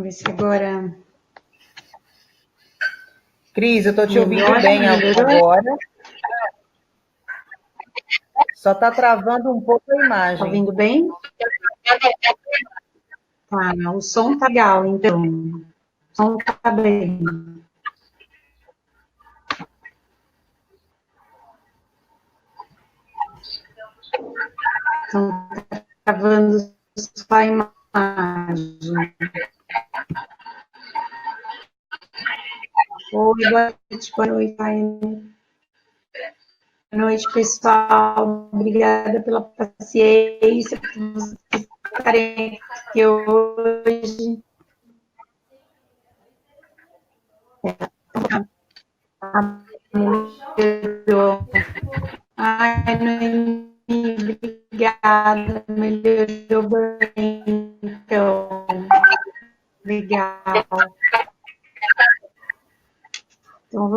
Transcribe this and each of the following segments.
ver se agora... Cris, eu estou te ouvindo bem agora. Só está travando um pouco a imagem. Está ouvindo bem? Tá, o som tá legal, então. O som tá bem. Então, tá travando só a imagem. Oi, boa noite, Boa noite, pessoal. Obrigada pela paciência, por vocês estarem aqui hoje. Melhorou. Ai, Noemi, obrigada. Melhorou bem, então. Legal. Então,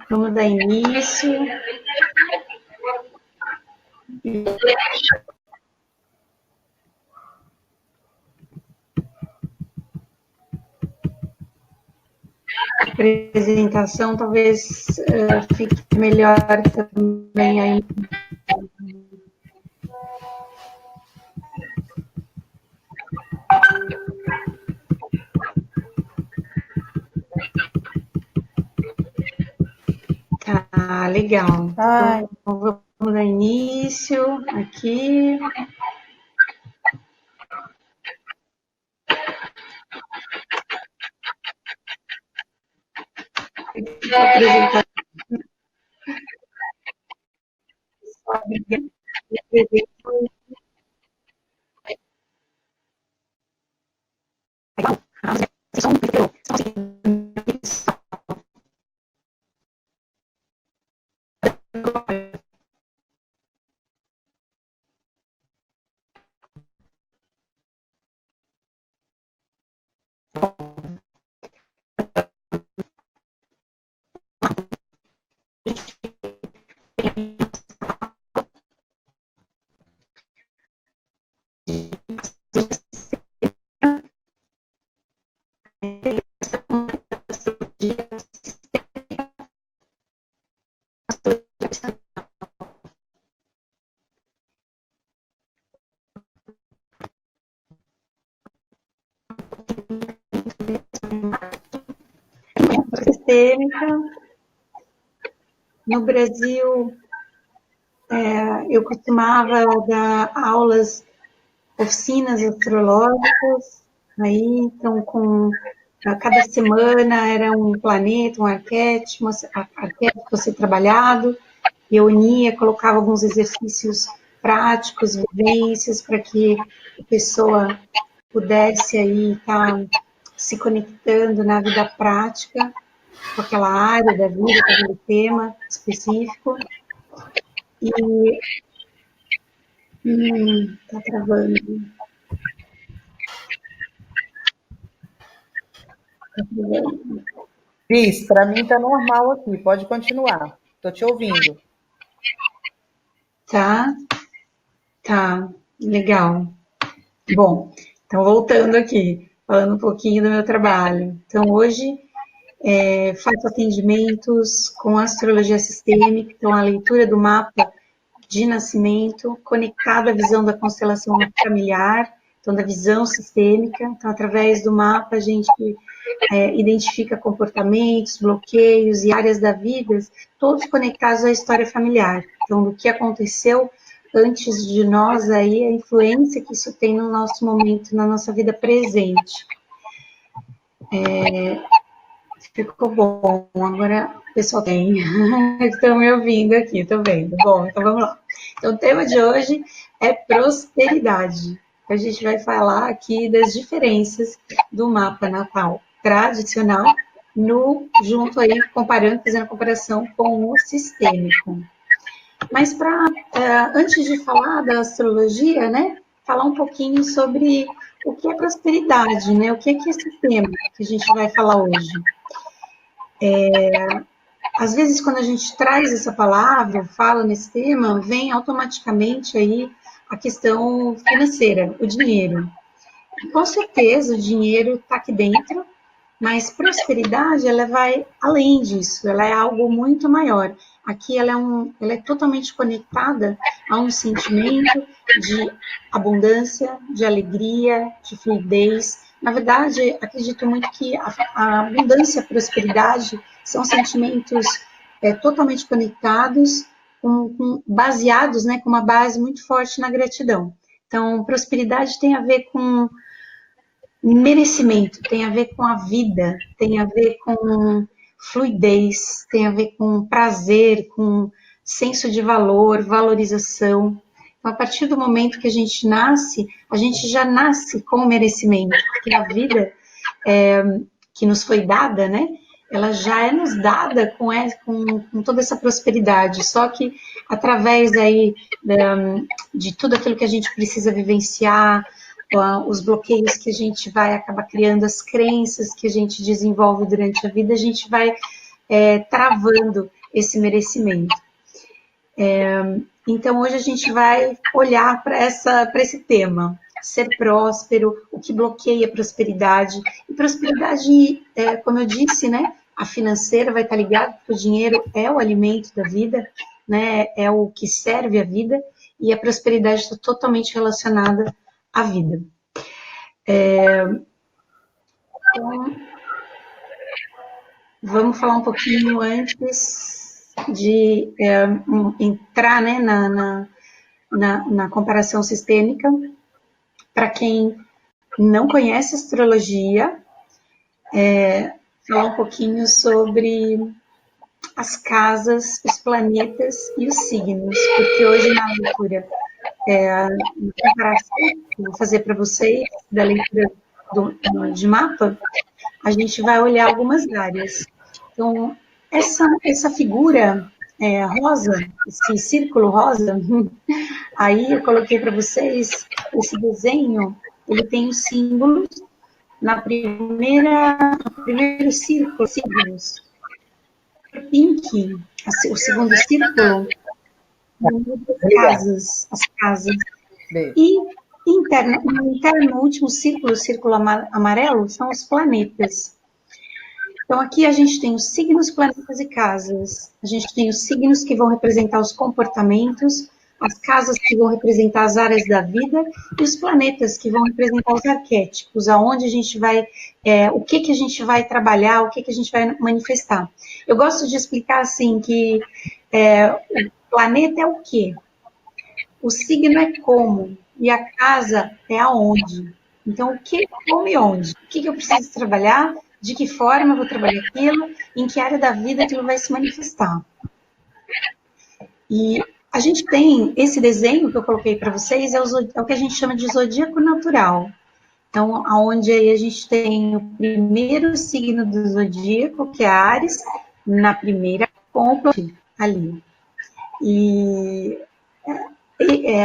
vamos dar início. A apresentação talvez fique melhor também aí. Tá, legal. Então, vamos dar início aqui. Apresentar. Sistêmica. No Brasil, eu costumava dar aulas, oficinas astrológicas, aí, então, cada semana era um planeta, um arquétipo a ser trabalhado, e eu unia, colocava alguns exercícios práticos, vivências, para que a pessoa pudesse aí estar se conectando na vida prática, com aquela área da vida, com aquele tema específico. E... tá travando. Cris, para mim tá normal aqui, pode continuar. Estou te ouvindo. Tá, legal. Bom, então voltando aqui, falando um pouquinho do meu trabalho. Então, hoje faço atendimentos com astrologia sistêmica, então a leitura do mapa de nascimento, conectada à visão da constelação familiar, então da visão sistêmica. Então, através do mapa, a gente identifica comportamentos, bloqueios e áreas da vida, todos conectados à história familiar. Então, do que aconteceu antes de nós, aí, a influência que isso tem no nosso momento, na nossa vida presente. Ficou bom, agora o pessoal tem, estão me ouvindo aqui, estou vendo. Bom, então vamos lá. Então, o tema de hoje é prosperidade. A gente vai falar aqui das diferenças do mapa natal tradicional, junto aí, fazendo a comparação com o sistêmico. Mas antes de falar da astrologia, né, falar um pouquinho sobre o que é prosperidade, né, o que é esse tema que a gente vai falar hoje. Às vezes, quando a gente traz essa palavra, fala nesse tema, vem automaticamente aí a questão financeira, o dinheiro. Com certeza, o dinheiro está aqui dentro, mas prosperidade, ela vai além disso, ela é algo muito maior. Aqui ela é totalmente conectada a um sentimento de abundância, de alegria, de fluidez. Na verdade, acredito muito que a abundância e a prosperidade são sentimentos totalmente conectados, baseados, né, com uma base muito forte na gratidão. Então, prosperidade tem a ver com merecimento, tem a ver com a vida, tem a ver com fluidez, tem a ver com prazer, com senso de valor, valorização. Então, a partir do momento que a gente já nasce com merecimento, porque a vida que nos foi dada, né? Ela já é nos dada com toda essa prosperidade, só que através aí de tudo aquilo que a gente precisa vivenciar, os bloqueios que a gente vai acabar criando, as crenças que a gente desenvolve durante a vida, a gente vai travando esse merecimento. Então, hoje a gente vai olhar para esse tema, ser próspero, o que bloqueia a prosperidade. E prosperidade, como eu disse, né, a financeira vai estar ligada, porque o dinheiro é o alimento da vida, né, é o que serve a vida, e a prosperidade está totalmente relacionada à vida. Então, vamos falar um pouquinho antes de entrar, né, na comparação sistêmica. Para quem não conhece astrologia, falar um pouquinho sobre as casas, os planetas e os signos, porque hoje na leitura, na comparação que eu vou fazer para vocês, da leitura de mapa, a gente vai olhar algumas áreas. Então, essa figura rosa, esse círculo rosa, aí eu coloquei para vocês esse desenho, ele tem os símbolos no primeiro círculo, signos. Pink, o segundo círculo, as casas. E no último círculo, o círculo amarelo, são os planetas. Então, aqui a gente tem os signos, planetas e casas. A gente tem os signos que vão representar os comportamentos, as casas que vão representar as áreas da vida e os planetas que vão representar os arquétipos, aonde a gente vai, o que a gente vai trabalhar, o que a gente vai manifestar. Eu gosto de explicar assim que o planeta é o quê? O signo é como e a casa é aonde. Então, o que, como e onde? O que eu preciso trabalhar? De que forma eu vou trabalhar aquilo? Em que área da vida aquilo vai se manifestar? E a gente tem esse desenho que eu coloquei para vocês, é o que a gente chama de zodíaco natural. Então, onde aí a gente tem o primeiro signo do zodíaco, que é Áries, na primeira compra ali. E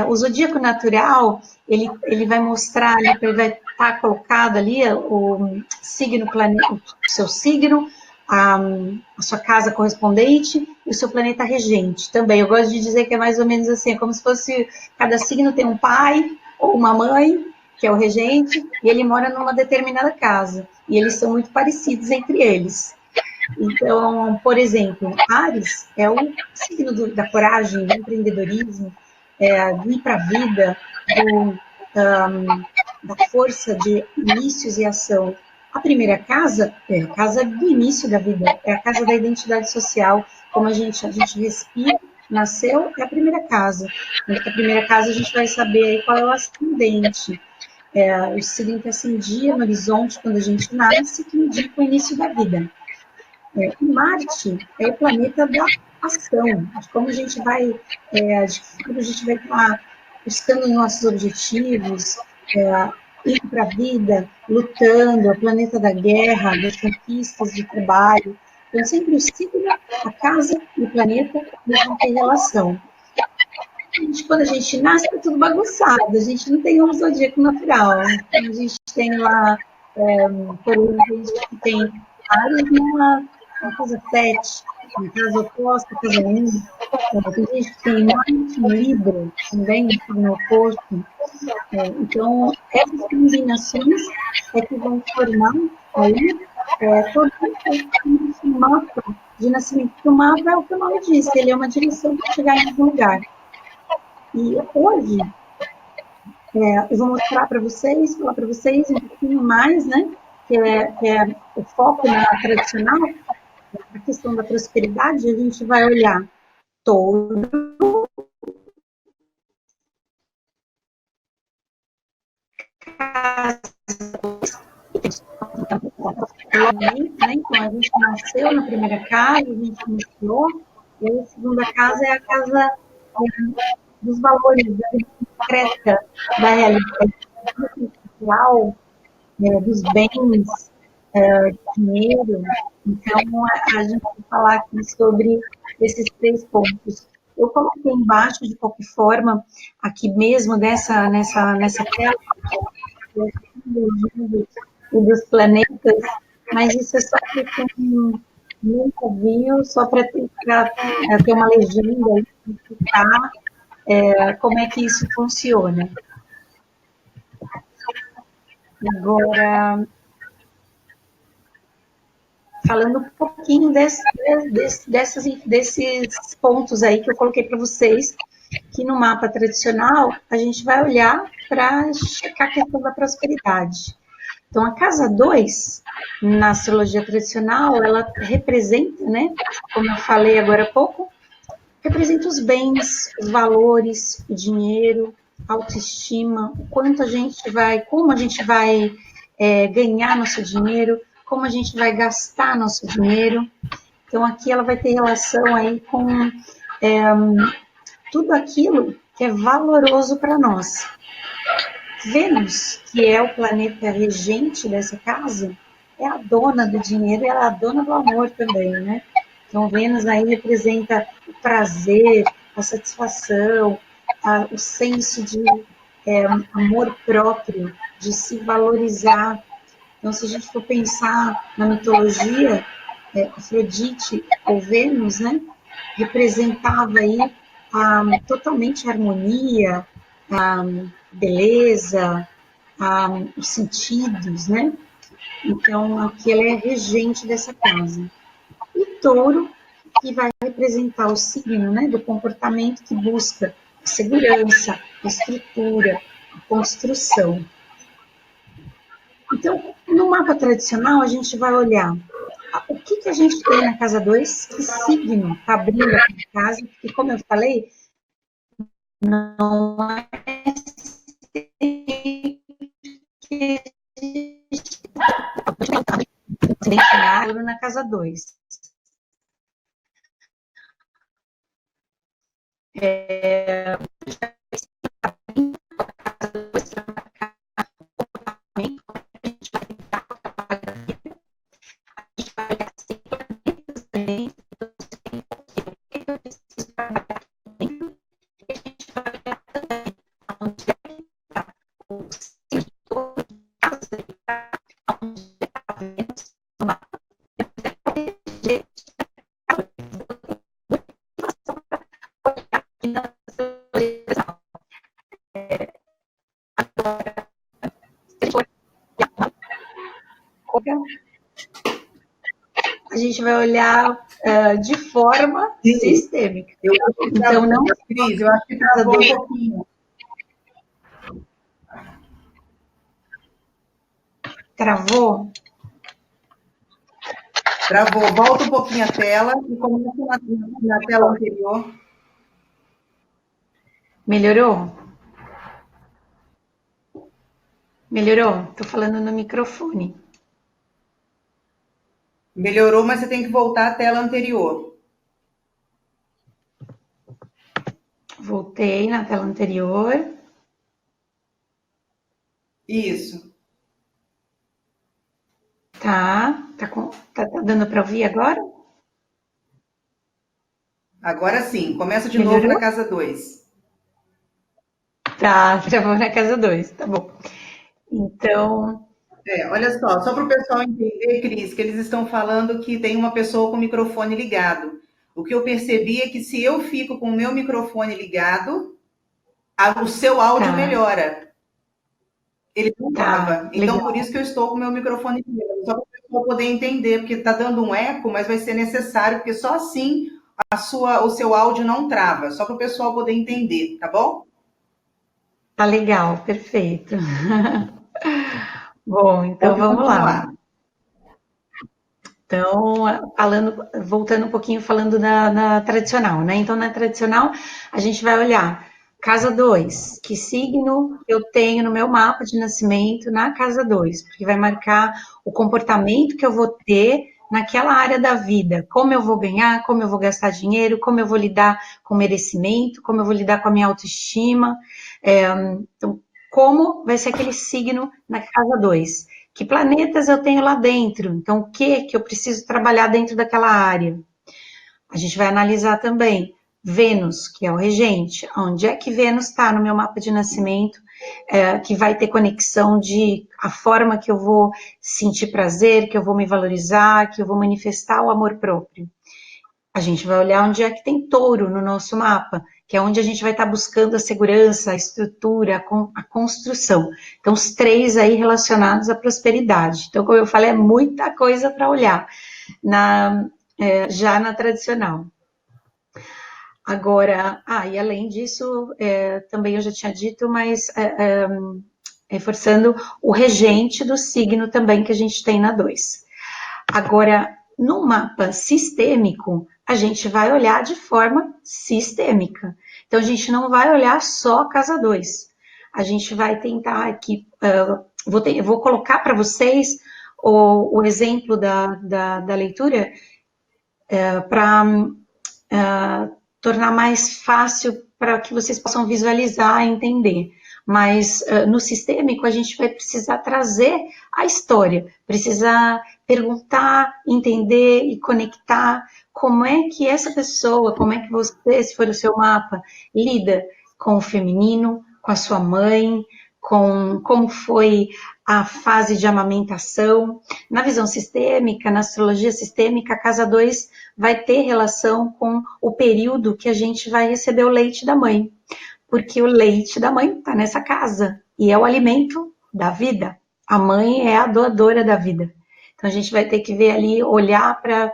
o zodíaco natural, ele vai mostrar, ele vai estar colocado ali o signo, o seu signo, a sua casa correspondente e o seu planeta regente também. Eu gosto de dizer que é mais ou menos assim, é como se fosse, cada signo tem um pai ou uma mãe, que é o regente, e ele mora numa determinada casa. E eles são muito parecidos entre eles. Então, por exemplo, Áries é o signo da coragem, do empreendedorismo, do ir para a vida, da força de inícios e ação. A primeira casa é a casa do início da vida, é a casa da identidade social, como a gente respira, nasceu, é a primeira casa. Na primeira casa a gente vai saber aí qual é o ascendente, o signo que ascendia no horizonte quando a gente nasce, que indica o início da vida. Marte é o planeta da ação, de como a gente vai, estar buscando nossos objetivos, indo para a vida, lutando, é o planeta da guerra, das conquistas, de trabalho. Então, sempre o signo, a casa e o planeta vão ter relação. Quando a gente nasce, está tudo bagunçado, a gente não tem um zodíaco natural. Então, a gente tem lá, por exemplo, a gente tem Áries uma casa 7, na casa oposta, casa 1, tem gente que tem Marte em Libra, também, no signo oposto. Então, essas combinações é que vão formar aí todo esse mapa de nascimento. O mapa é o que o nome diz, ele é uma direção para chegar em algum lugar. E hoje, eu vou mostrar para vocês, falar para vocês um pouquinho mais, né? Que é o foco na tradicional, a questão da prosperidade, a gente vai olhar touro, né? Então, a gente nasceu na primeira casa, a gente iniciou, e aí a segunda casa é a casa dos valores, da vida concreta, da realidade social, dos bens, dinheiro. Então, a gente vai falar aqui sobre esses 3 pontos. Eu coloquei embaixo, de qualquer forma, aqui mesmo nessa tela, e dos planetas, mas isso é só para quem nunca viu, só para ter uma legenda e explicar como é que isso funciona. Agora, falando um pouquinho desses pontos aí que eu coloquei para vocês, que no mapa tradicional a gente vai olhar para checar a questão da prosperidade. Então, a casa 2, na astrologia tradicional, ela representa, né, como eu falei agora há pouco, representa os bens, os valores, o dinheiro, a autoestima, o quanto a gente vai, como a gente vai ganhar nosso dinheiro, como a gente vai gastar nosso dinheiro. Então, aqui ela vai ter relação aí com tudo aquilo que é valoroso para nós. Vênus, que é o planeta regente dessa casa, é a dona do dinheiro e ela é a dona do amor também, né? Então, Vênus aí representa o prazer, a satisfação, o senso de amor próprio, de se valorizar. Então, se a gente for pensar na mitologia, Afrodite ou Vênus, né, representava aí totalmente a harmonia, a beleza, os sentidos, né? Então, aqui ela é regente dessa casa. E touro, que vai representar o signo, né, do comportamento que busca a segurança, a estrutura, a construção. Então, no mapa tradicional, a gente vai olhar o que a gente tem na casa 2, que signo está abrindo a casa, porque, como eu falei, não é que tem na casa 2. A gente vai olhar de forma sistêmica. Então, não, Cris, eu acho que travou um pouquinho. Travou? Travou. Volta um pouquinho a tela e começa na tela anterior. Melhorou? Melhorou? Estou falando no microfone. Melhorou, mas você tem que voltar à tela anterior. Voltei na tela anterior. Isso. Tá dando para ouvir agora? Agora sim. Começa de Melhorou? novo na casa 2. Tá, travou na casa 2, tá bom. Então, Olha só para o pessoal entender, Cris, que eles estão falando que tem uma pessoa com o microfone ligado. O que eu percebi é que se eu fico com o meu microfone ligado, o seu áudio Tá, melhora. Ele não tá, grava. Então, por legal. isso que eu estou com o meu microfone ligado. Só para o pessoal poder entender, porque está dando um eco, mas vai ser necessário, porque só assim o seu áudio não trava. Só para o pessoal poder entender, tá bom? Tá legal, perfeito. Bom, então Pode vamos lá. continuar. Então, voltando um pouquinho, falando da tradicional, né? Então, na tradicional, a gente vai olhar casa 2, que signo eu tenho no meu mapa de nascimento na casa 2, porque vai marcar o comportamento que eu vou ter naquela área da vida, como eu vou ganhar, como eu vou gastar dinheiro, como eu vou lidar com merecimento, como eu vou lidar com a minha autoestima, então, como vai ser aquele signo na casa 2. Que planetas eu tenho lá dentro? Então, o que eu preciso trabalhar dentro daquela área? A gente vai analisar também Vênus, que é o regente. Onde é que Vênus está no meu mapa de nascimento? Que vai ter conexão de a forma que eu vou sentir prazer, que eu vou me valorizar, que eu vou manifestar o amor próprio. A gente vai olhar onde é que tem touro no nosso mapa, que é onde a gente vai estar buscando a segurança, a estrutura, a construção. Então, os três aí relacionados à prosperidade. Então, como eu falei, é muita coisa para olhar já na tradicional. Agora, e além disso, também eu já tinha dito, mas reforçando o regente do signo também que a gente tem na 2. Agora, no mapa sistêmico, a gente vai olhar de forma sistêmica. Então, a gente não vai olhar só a casa 2. A gente vai tentar aqui, vou colocar para vocês o exemplo da leitura para tornar mais fácil para que vocês possam visualizar e entender. Mas no sistêmico a gente vai precisar trazer a história, precisar perguntar, entender e conectar como é que essa pessoa, como é que você, se for o seu mapa, lida com o feminino, com a sua mãe, com como foi a fase de amamentação. Na visão sistêmica, na astrologia sistêmica, a casa 2 vai ter relação com o período que a gente vai receber o leite da mãe, porque o leite da mãe está nessa casa e é o alimento da vida. A mãe é a doadora da vida. Então a gente vai ter que ver ali, olhar para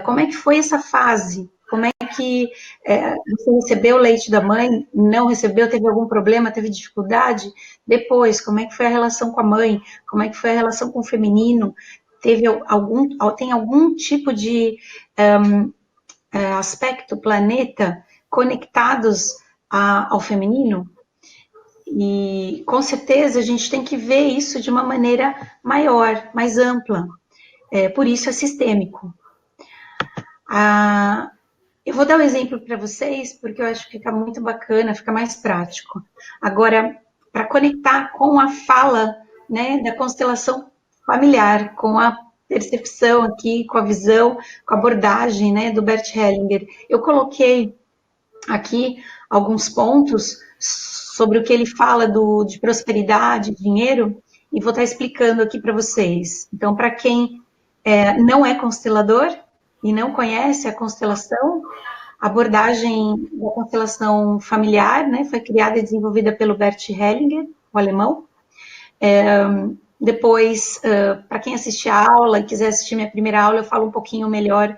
como é que foi essa fase, como é que você recebeu o leite da mãe, não recebeu, teve algum problema, teve dificuldade? Depois, como é que foi a relação com a mãe? Como é que foi a relação com o feminino? Tem algum tipo de aspecto, planeta, conectados ao feminino? E com certeza a gente tem que ver isso de uma maneira maior, mais ampla. Por isso é sistêmico. Eu vou dar um exemplo para vocês, porque eu acho que fica muito bacana, fica mais prático. Agora, para conectar com a fala, né, da constelação familiar, com a percepção aqui, com a visão, com a abordagem, né, do Bert Hellinger, eu coloquei aqui alguns pontos sobre o que ele fala de prosperidade, dinheiro, e vou estar explicando aqui para vocês. Então, para quem não é constelador e não conhece a constelação, a abordagem da constelação familiar, né, foi criada e desenvolvida pelo Bert Hellinger, o alemão. Depois, para quem assistir a aula e quiser assistir minha primeira aula, eu falo um pouquinho melhor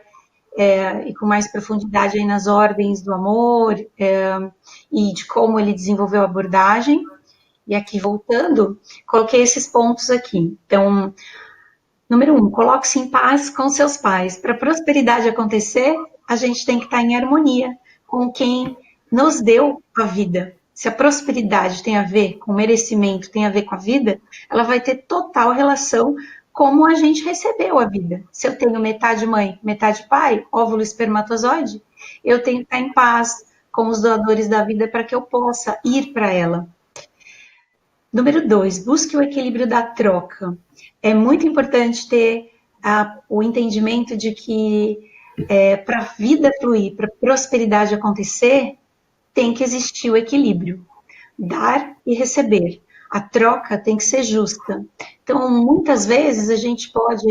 e com mais profundidade aí nas ordens do amor e de como ele desenvolveu a abordagem. E aqui, voltando, coloquei esses pontos aqui. Então, número 1, coloque-se em paz com seus pais. Para a prosperidade acontecer, a gente tem que estar em harmonia com quem nos deu a vida. Se a prosperidade tem a ver com merecimento, tem a ver com a vida, ela vai ter total relação como a gente recebeu a vida. Se eu tenho metade mãe, metade pai, óvulo espermatozoide, eu tenho que estar em paz com os doadores da vida para que eu possa ir para ela. Número 2, busque o equilíbrio da troca. É muito importante ter o entendimento de que para a vida fluir, para a prosperidade acontecer, tem que existir o equilíbrio. Dar e receber. a troca tem que ser justa. Então, muitas vezes a gente pode,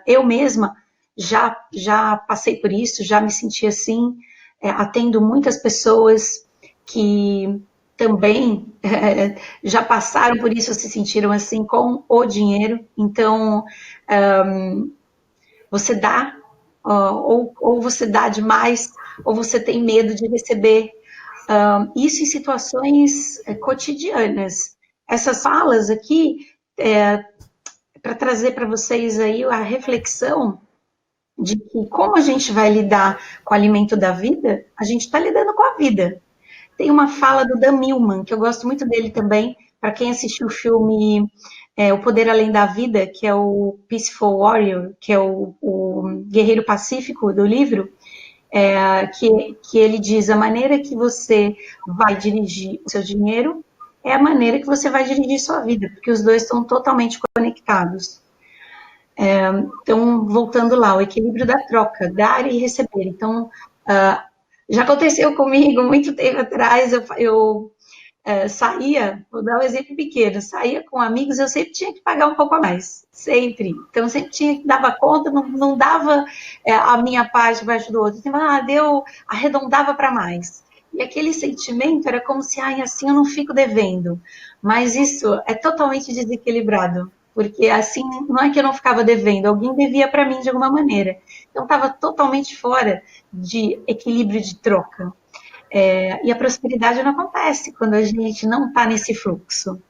eu mesma já passei por isso, já me senti assim, atendo muitas pessoas que também já passaram por isso, se sentiram assim com o dinheiro. Então, você dá, ou você dá demais, ou você tem medo de receber. Isso em situações cotidianas. Essas falas aqui, para trazer para vocês aí a reflexão de que como a gente vai lidar com o alimento da vida, a gente está lidando com a vida. Tem uma fala do Dan Millman, que eu gosto muito dele também, para quem assistiu o filme O Poder Além da Vida, que é o Peaceful Warrior, que é o Guerreiro Pacífico do livro, que ele diz: a maneira que você vai dirigir o seu dinheiro é a maneira que você vai dirigir sua vida, porque os dois estão totalmente conectados. Então, voltando lá, o equilíbrio da troca, dar e receber. Então, já aconteceu comigo muito tempo atrás, eu saía, vou dar um exemplo pequeno, saía com amigos, eu sempre tinha que pagar um pouco a mais, sempre. Então, sempre tinha que dava conta, não dava a minha parte abaixo do outro. Então, arredondava para mais. E aquele sentimento era como se, assim eu não fico devendo. Mas isso é totalmente desequilibrado, porque assim, não é que eu não ficava devendo, alguém devia para mim de alguma maneira. Então, estava totalmente fora de equilíbrio de troca. E a prosperidade não acontece quando a gente não está nesse fluxo.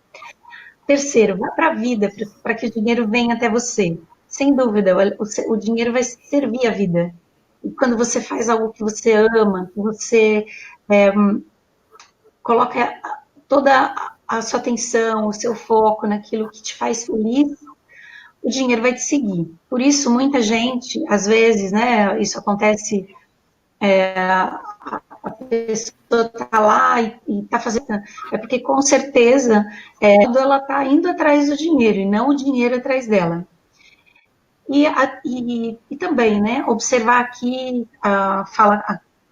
Terceiro, vá para a vida, para que o dinheiro venha até você. Sem dúvida, o dinheiro vai servir a vida. E quando você faz algo que você ama, que você coloca toda a sua atenção, o seu foco naquilo que te faz feliz, o dinheiro vai te seguir. Por isso, muita gente, às vezes, né, isso acontece, a pessoa está lá e está fazendo. É porque, com certeza, ela está indo atrás do dinheiro e não o dinheiro atrás dela. E também, né, observar aqui a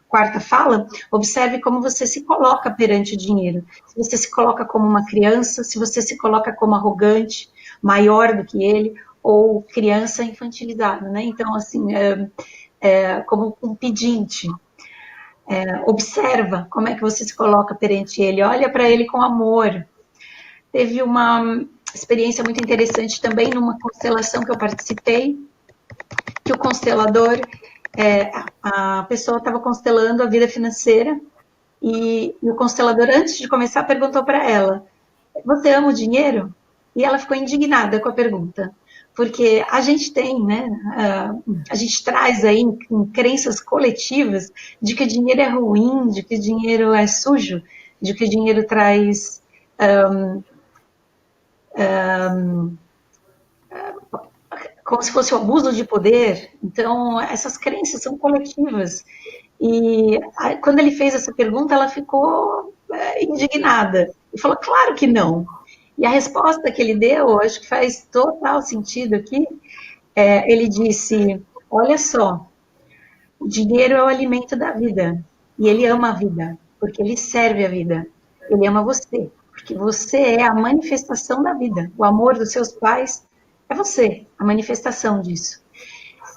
quarta fala, observe como você se coloca perante o dinheiro. Se você se coloca como uma criança, se você se coloca como arrogante, maior do que ele, ou criança infantilizada, né? Então, assim, como um pedinte. Observa como é que você se coloca perante ele, olha para ele com amor. Teve uma experiência muito interessante também numa constelação que eu participei, que o constelador, a pessoa estava constelando a vida financeira e o constelador, antes de começar, perguntou para ela: você ama o dinheiro? E ela ficou indignada com a pergunta, porque a gente tem, né, a gente traz aí em crenças coletivas de que o dinheiro é ruim, de que o dinheiro é sujo, de que o dinheiro traz como se fosse o abuso de poder. Então, essas crenças são coletivas. E quando ele fez essa pergunta, ela ficou indignada e falou: claro que não. E a resposta que ele deu, acho que faz total sentido aqui. Ele disse: olha só, o dinheiro é o alimento da vida e ele ama a vida, porque ele serve a vida. Ele ama você, porque você é a manifestação da vida. O amor dos seus pais é você, a manifestação disso.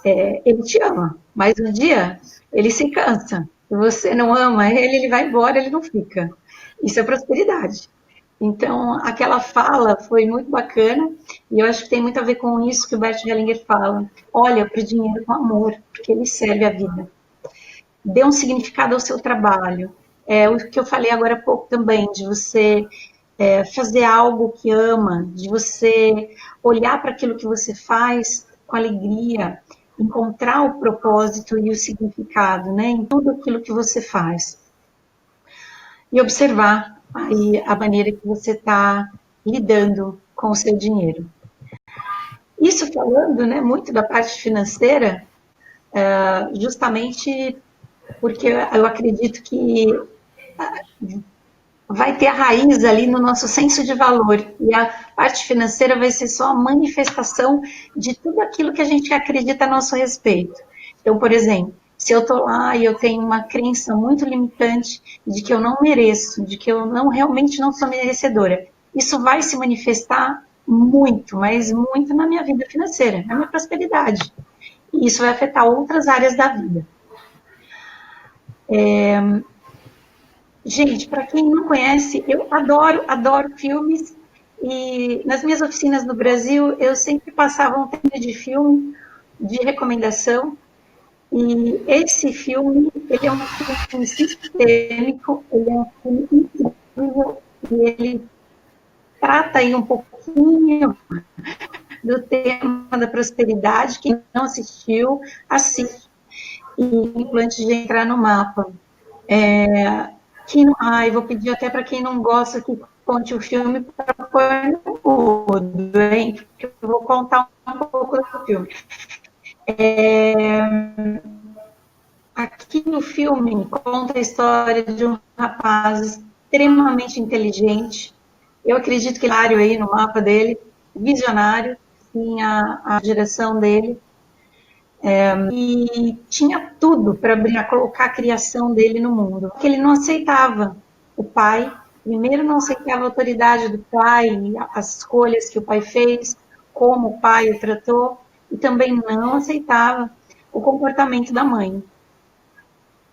Ele te ama, mas um dia ele se cansa. Se você não ama ele, ele vai embora, ele não fica. Isso é prosperidade. Então, aquela fala foi muito bacana e eu acho que tem muito a ver com isso que o Bert Hellinger fala. Olha para o dinheiro com amor, porque ele serve a vida. Dê um significado ao seu trabalho. O que eu falei agora há pouco também, de você fazer algo que ama, de você olhar para aquilo que você faz com alegria, encontrar o propósito e o significado, né, em tudo aquilo que você faz. E observar aí a maneira que você está lidando com o seu dinheiro. Isso falando, né, muito da parte financeira, justamente porque eu acredito que vai ter a raiz ali no nosso senso de valor, e a parte financeira vai ser só a manifestação de tudo aquilo que a gente acredita a nosso respeito. Então, por exemplo, se eu estou lá e eu tenho uma crença muito limitante de que eu não mereço, de que eu realmente não sou merecedora, isso vai se manifestar muito, mas muito na minha vida financeira, na minha prosperidade. E isso vai afetar outras áreas da vida. Gente, para quem não conhece, eu adoro filmes. E nas minhas oficinas no Brasil, eu sempre passava um tempo de filme de recomendação. E esse filme, ele é um filme sistêmico, ele é um filme incrível, e ele trata aí um pouquinho do tema da prosperidade. Quem não assistiu, assiste. E antes de entrar no mapa. Vou pedir até para quem não gosta que conte o filme para pôr no mudo, hein? Porque eu vou contar um pouco do filme. Aqui no filme conta a história de um rapaz extremamente inteligente. Eu acredito que ele é aí no mapa dele, visionário, tinha a direção dele, e tinha tudo para colocar a criação dele no mundo. Porque ele não aceitava o pai, primeiro não aceitava a autoridade do pai, as escolhas que o pai fez, como o pai o tratou, e também não aceitava o comportamento da mãe.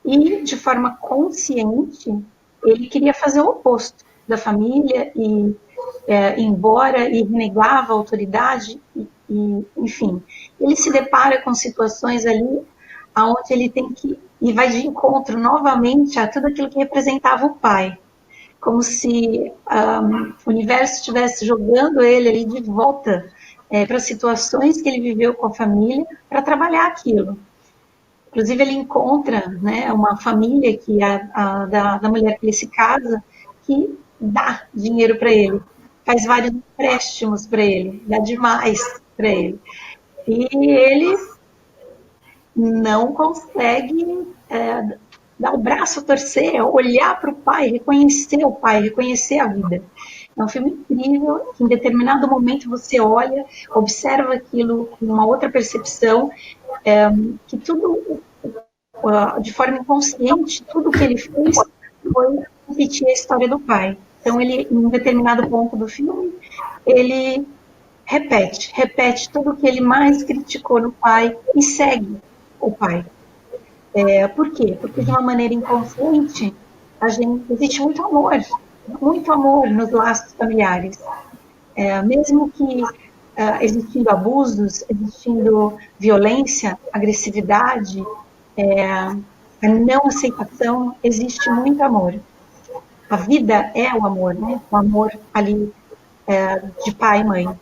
E, de forma consciente, ele queria fazer o oposto da família e, embora e renegava a autoridade, enfim, ele se depara com situações ali onde ele tem que, e vai de encontro novamente a tudo aquilo que representava o pai, como se o universo estivesse jogando ele ali de volta para situações que ele viveu com a família para trabalhar aquilo. Inclusive, ele encontra, né, uma família que da mulher que ele se casa, que dá dinheiro para ele, faz vários empréstimos para ele, dá demais para ele. E ele não consegue dar o braço a torcer, olhar para o pai, reconhecer a vida. É um filme incrível, que em determinado momento você olha, observa aquilo com uma outra percepção, que tudo, de forma inconsciente, tudo que ele fez foi repetir a história do pai. Então, ele, em um determinado ponto do filme, ele repete tudo o que ele mais criticou no pai e segue o pai. Por quê? Porque, de uma maneira inconsciente, existe muito amor nos laços familiares. Mesmo que existindo abusos, existindo violência, agressividade, a não aceitação, existe muito amor. A vida é o amor, né? O amor ali de pai e mãe.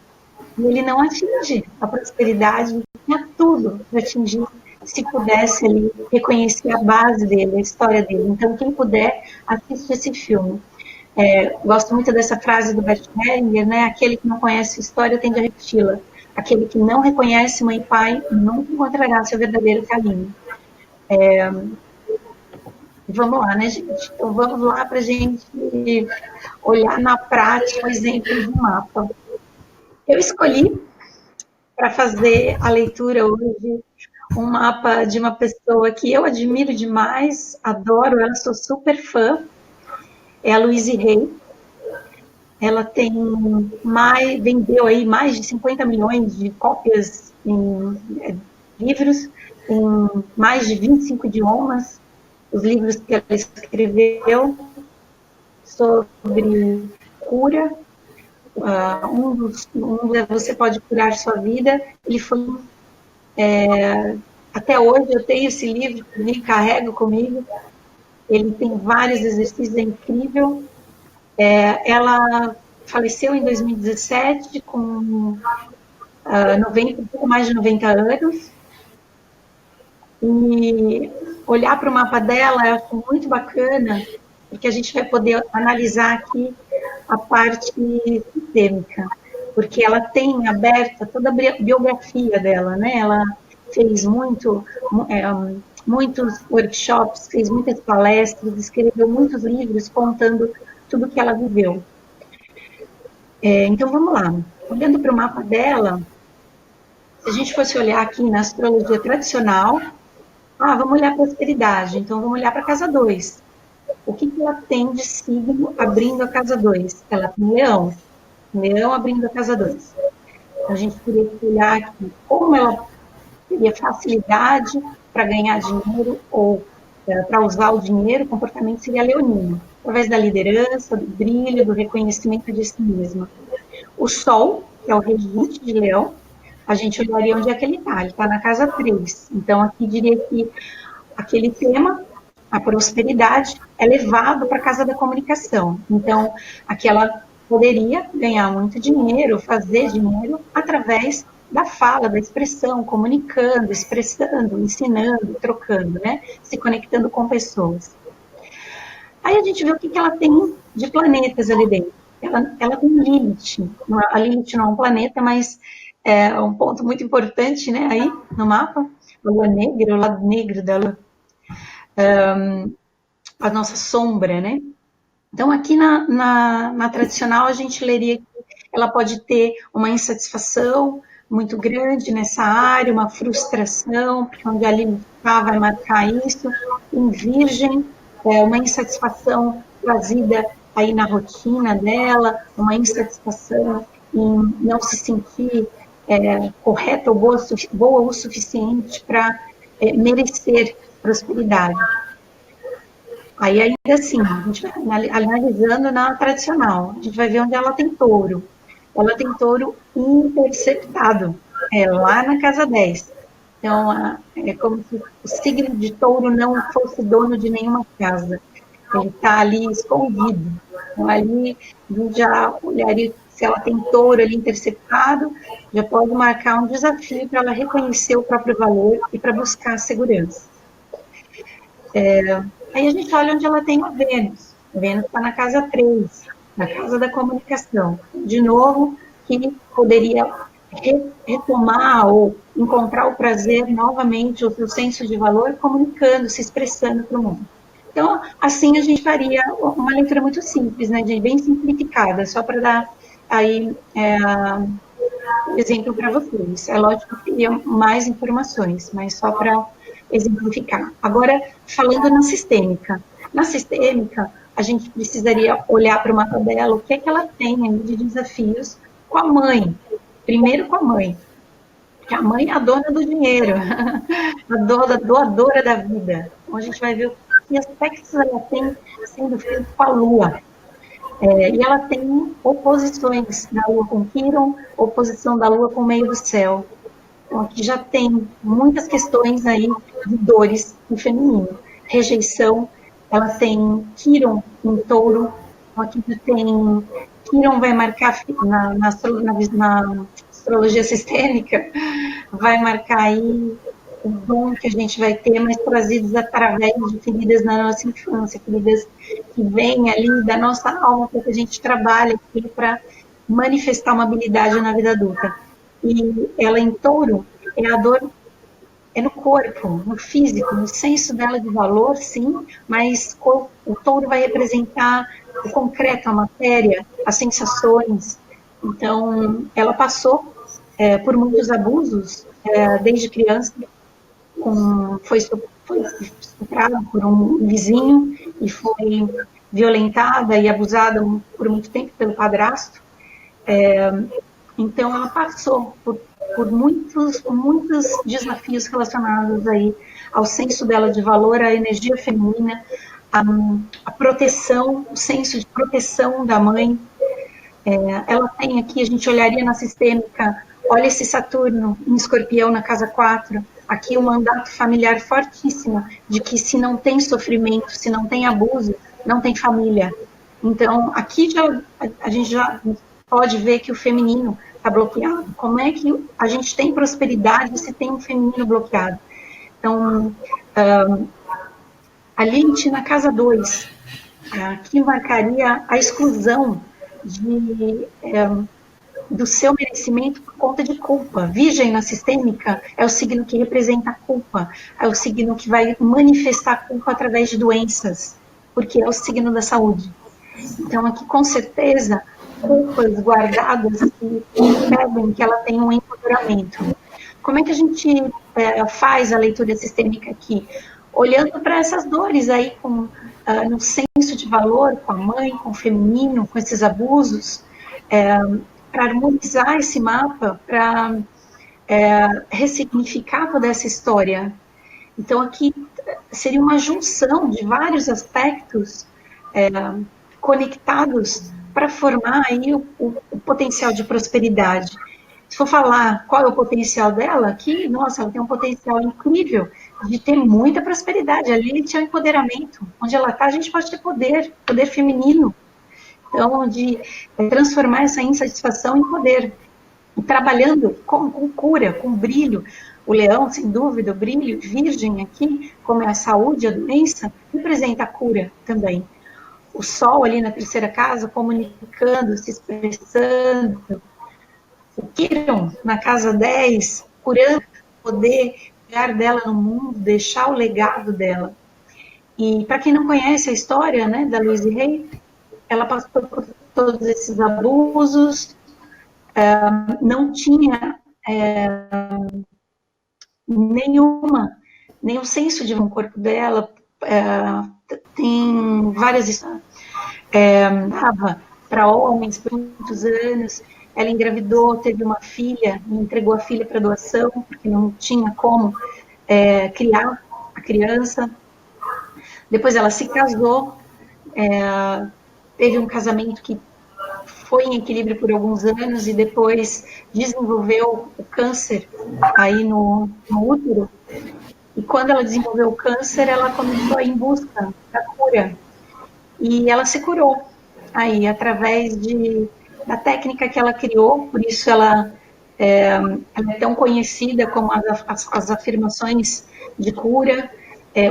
E ele não atinge a prosperidade, tinha tudo para atingir, se pudesse ali reconhecer a base dele, a história dele. Então, quem puder, assiste esse filme. Gosto muito dessa frase do Bert Hellinger, né? Aquele que não conhece a história tende a repeti-la. Aquele que não reconhece mãe e pai nunca encontrará seu verdadeiro caminho. Vamos lá, né, gente? Então, vamos lá para a gente olhar na prática o exemplo do mapa. Eu escolhi para fazer a leitura hoje um mapa de uma pessoa que eu admiro demais, adoro ela, sou super fã, é a Louise Hay. Ela vendeu aí mais de 50 milhões de cópias em livros, em mais de 25 idiomas, os livros que ela escreveu sobre cura, Você Pode Curar Sua Vida. Ele foi, até hoje eu tenho esse livro, carrego comigo, ele tem vários exercícios, é incrível. Ela faleceu em 2017 com um pouco mais de 90 anos, e olhar para o mapa dela eu acho muito bacana, porque a gente vai poder analisar aqui a parte sistêmica, porque ela tem aberta toda a biografia dela, né? Ela fez muitos workshops, fez muitas palestras, escreveu muitos livros contando tudo que ela viveu. Então, vamos lá. Olhando para o mapa dela, se a gente fosse olhar aqui na astrologia tradicional, vamos olhar a prosperidade, então vamos olhar para a casa 2. O que ela tem de signo abrindo a casa 2? Ela tem leão. Leão abrindo a casa 2. A gente teria que olhar aqui como ela teria facilidade para ganhar dinheiro ou para usar o dinheiro, o comportamento seria leonino, através da liderança, do brilho, do reconhecimento de si mesma. O Sol, que é o regente de Leão, a gente olharia onde é que ele está. Ele está na casa 3. Então, aqui diria que aquele tema, a prosperidade, é levado para a casa da comunicação. Então, aqui ela poderia ganhar muito dinheiro, fazer dinheiro através da fala, da expressão, comunicando, expressando, ensinando, trocando, né? Se conectando com pessoas. Aí a gente vê o que ela tem de planetas ali dentro. Ela tem Lilith. A Lilith não é um planeta, mas é um ponto muito importante, né? Aí no mapa, a lua negra, o lado negro da lua, a nossa sombra, né? Então, aqui na tradicional, a gente leria que ela pode ter uma insatisfação muito grande nessa área, uma frustração, porque onde a Lilith está vai marcar isso. Em Virgem, uma insatisfação trazida aí na rotina dela, uma insatisfação em não se sentir correta ou boa o suficiente para merecer prosperidade. Aí, ainda assim, a gente vai analisando na tradicional, a gente vai ver onde ela tem touro. Ela tem touro interceptado, lá na casa 10. Então, é como se o signo de touro não fosse dono de nenhuma casa. Ele está ali escondido. Então, ali, a gente já olharia se ela tem touro ali interceptado, já pode marcar um desafio para ela reconhecer o próprio valor e para buscar a segurança. Aí a gente olha onde ela tem a Vênus. A Vênus está na casa 3, na casa da comunicação. De novo, que poderia retomar ou encontrar o prazer novamente, o seu senso de valor, comunicando, se expressando para o mundo. Então, assim a gente faria uma leitura muito simples, né, bem simplificada, só para dar aí exemplo para vocês. É lógico que teria mais informações, mas só para exemplificar. Agora, falando na sistêmica. Na sistêmica, a gente precisaria olhar para uma tabela, o que é que ela tem de desafios com a mãe. Primeiro com a mãe, porque a mãe é a dona do dinheiro, a doadora da vida. Então, a gente vai ver que aspectos ela tem sendo feito com a Lua. E ela tem oposições da Lua com Quirón, oposição da Lua com o meio do céu. Então, aqui já tem muitas questões aí de dores no feminino. Rejeição, ela tem Quirón em touro, então aqui já tem... Quirón vai marcar, na astrologia sistêmica, vai marcar aí o dom que a gente vai ter, mas trazidos através de feridas na nossa infância, feridas que vêm ali da nossa alma, porque a gente trabalha aqui para manifestar uma habilidade na vida adulta. E ela em touro, a dor é no corpo, no físico, no senso dela de valor, sim, mas o touro vai representar o concreto, a matéria, as sensações. Então, ela passou por muitos abusos desde criança, foi estuprada por um vizinho e foi violentada e abusada por muito tempo pelo padrasto. Então, ela passou por muitos desafios relacionados aí ao senso dela de valor, à energia feminina, a proteção, o senso de proteção da mãe. Ela tem aqui, a gente olharia na sistêmica, olha esse Saturno em Escorpião na casa 4, aqui um mandato familiar fortíssimo, de que se não tem sofrimento, se não tem abuso, não tem família. Então, aqui a gente já pode ver que o feminino está bloqueado. Como é que a gente tem prosperidade se tem um feminino bloqueado? Então, a Lilith na casa 2, que marcaria a exclusão do seu merecimento por conta de culpa. Virgem na sistêmica é o signo que representa a culpa, é o signo que vai manifestar a culpa através de doenças, porque é o signo da saúde. Então, aqui, com certeza, culpas guardadas que impedem que ela tenha um empoderamento. Como é que a gente faz a leitura sistêmica aqui? Olhando para essas dores aí, no senso de valor, com a mãe, com o feminino, com esses abusos, para harmonizar esse mapa, para ressignificar toda essa história. Então, aqui seria uma junção de vários aspectos conectados para formar aí o potencial de prosperidade. Se for falar qual é o potencial dela, aqui, nossa, ela tem um potencial incrível de ter muita prosperidade. Ali tinha empoderamento. Onde ela está, a gente pode ter poder, poder feminino. Então, de transformar essa insatisfação em poder. E trabalhando com cura, com brilho. O leão, sem dúvida, o brilho, virgem aqui, como é a saúde, a doença, representa a cura também. O sol ali na terceira casa, comunicando, se expressando. O Quirón, na casa 10, curando o poder dela no mundo, deixar o legado dela. E para quem não conhece a história, né, da Louise Hay, ela passou por todos esses abusos, não tinha nenhum senso de um corpo dela, tem várias para homens por muitos anos. Ela engravidou, teve uma filha, entregou a filha para doação, porque não tinha como criar a criança. Depois ela se casou, teve um casamento que foi em equilíbrio por alguns anos e depois desenvolveu o câncer aí no útero. E quando ela desenvolveu o câncer, ela começou a ir em busca da cura. E ela se curou aí através da técnica que ela criou, por isso ela é tão conhecida como as afirmações de cura,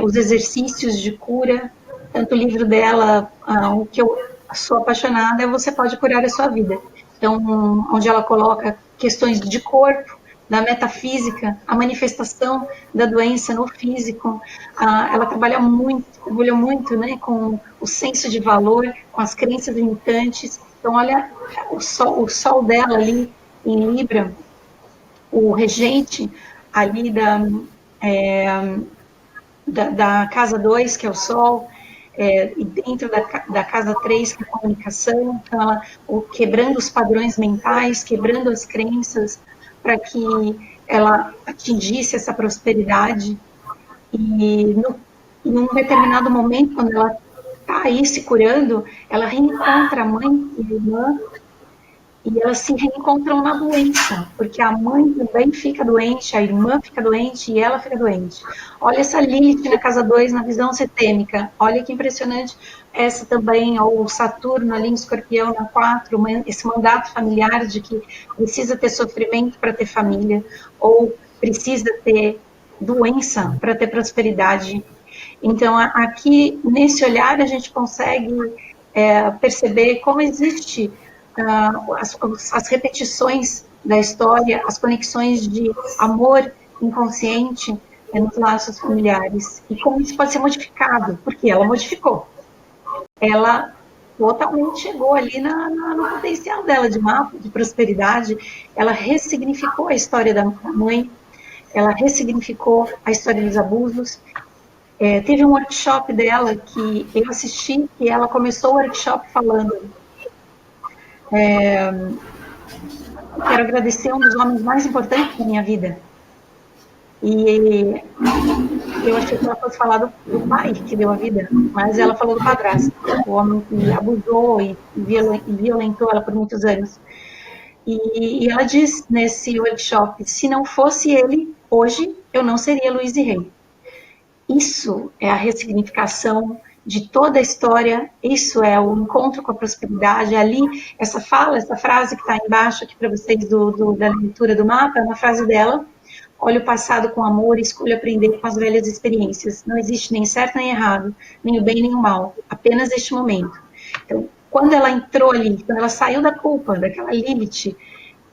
os exercícios de cura. Tanto o livro dela, o que eu sou apaixonada, é Você Pode Curar a Sua Vida. Então, onde ela coloca questões de corpo, da metafísica, a manifestação da doença no físico. Ela trabalha muito, né, com o senso de valor, com as crenças limitantes. Então, olha, o sol dela ali em Libra, o regente ali da casa 2, que é o Sol, e dentro da casa 3, que é a comunicação, então ela quebrando os padrões mentais, quebrando as crenças, para que ela atingisse essa prosperidade. E em um determinado momento, quando ela está aí se curando, ela reencontra a mãe e a irmã, e elas se reencontram na doença, porque a mãe também fica doente, a irmã fica doente e ela fica doente. Olha essa Lilith na casa 2, na visão sistêmica. Olha que impressionante. Essa também, ou o Saturno ali em Escorpião na 4, esse mandato familiar de que precisa ter sofrimento para ter família, ou precisa ter doença para ter prosperidade. Então, aqui, nesse olhar, a gente consegue perceber como existe as repetições da história, as conexões de amor inconsciente nos laços familiares. E como isso pode ser modificado, porque ela modificou. Ela totalmente chegou ali no potencial dela de mapa, de prosperidade. Ela ressignificou a história da mãe, ela ressignificou a história dos abusos. Teve um workshop dela que eu assisti, e ela começou o workshop falando: quero agradecer um dos homens mais importantes da minha vida. E eu achei que ela fosse falar do pai que deu a vida, mas ela falou do padrasto, o homem que abusou e violentou ela por muitos anos. E ela diz nesse workshop: se não fosse ele, hoje eu não seria Louise Hay. Isso é a ressignificação de toda a história, isso é o encontro com a prosperidade. Ali, essa frase que está embaixo aqui para vocês da leitura do mapa, é uma frase dela: olha o passado com amor e escolha aprender com as velhas experiências. Não existe nem certo nem errado, nem o bem nem o mal, apenas este momento. Então, quando ela entrou ali, quando ela saiu da culpa, daquela Lilith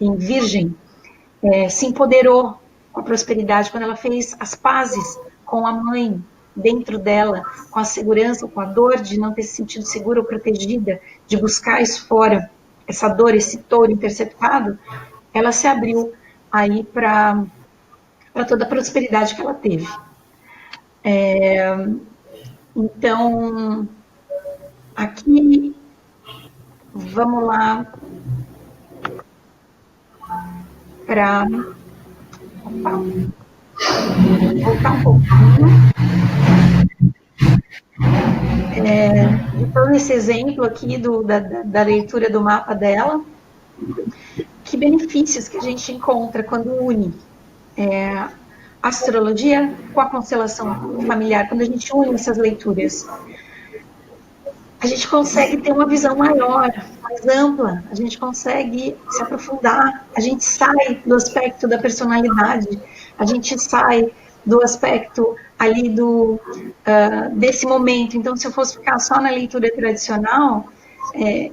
em Virgem, se empoderou com a prosperidade, quando ela fez as pazes com a mãe dentro dela, com a segurança, com a dor de não ter se sentido segura ou protegida, de buscar isso fora, essa dor, esse touro interceptado, ela se abriu aí para toda a prosperidade que ela teve. Então, aqui, vamos lá, para voltar um pouquinho. Então, esse exemplo aqui da leitura do mapa dela, que benefícios que a gente encontra quando une a astrologia com a constelação familiar, quando a gente une essas leituras. A gente consegue ter uma visão maior, mais ampla, a gente consegue se aprofundar, a gente sai do aspecto da personalidade, a gente sai do aspecto ali desse momento. Então, se eu fosse ficar só na leitura tradicional,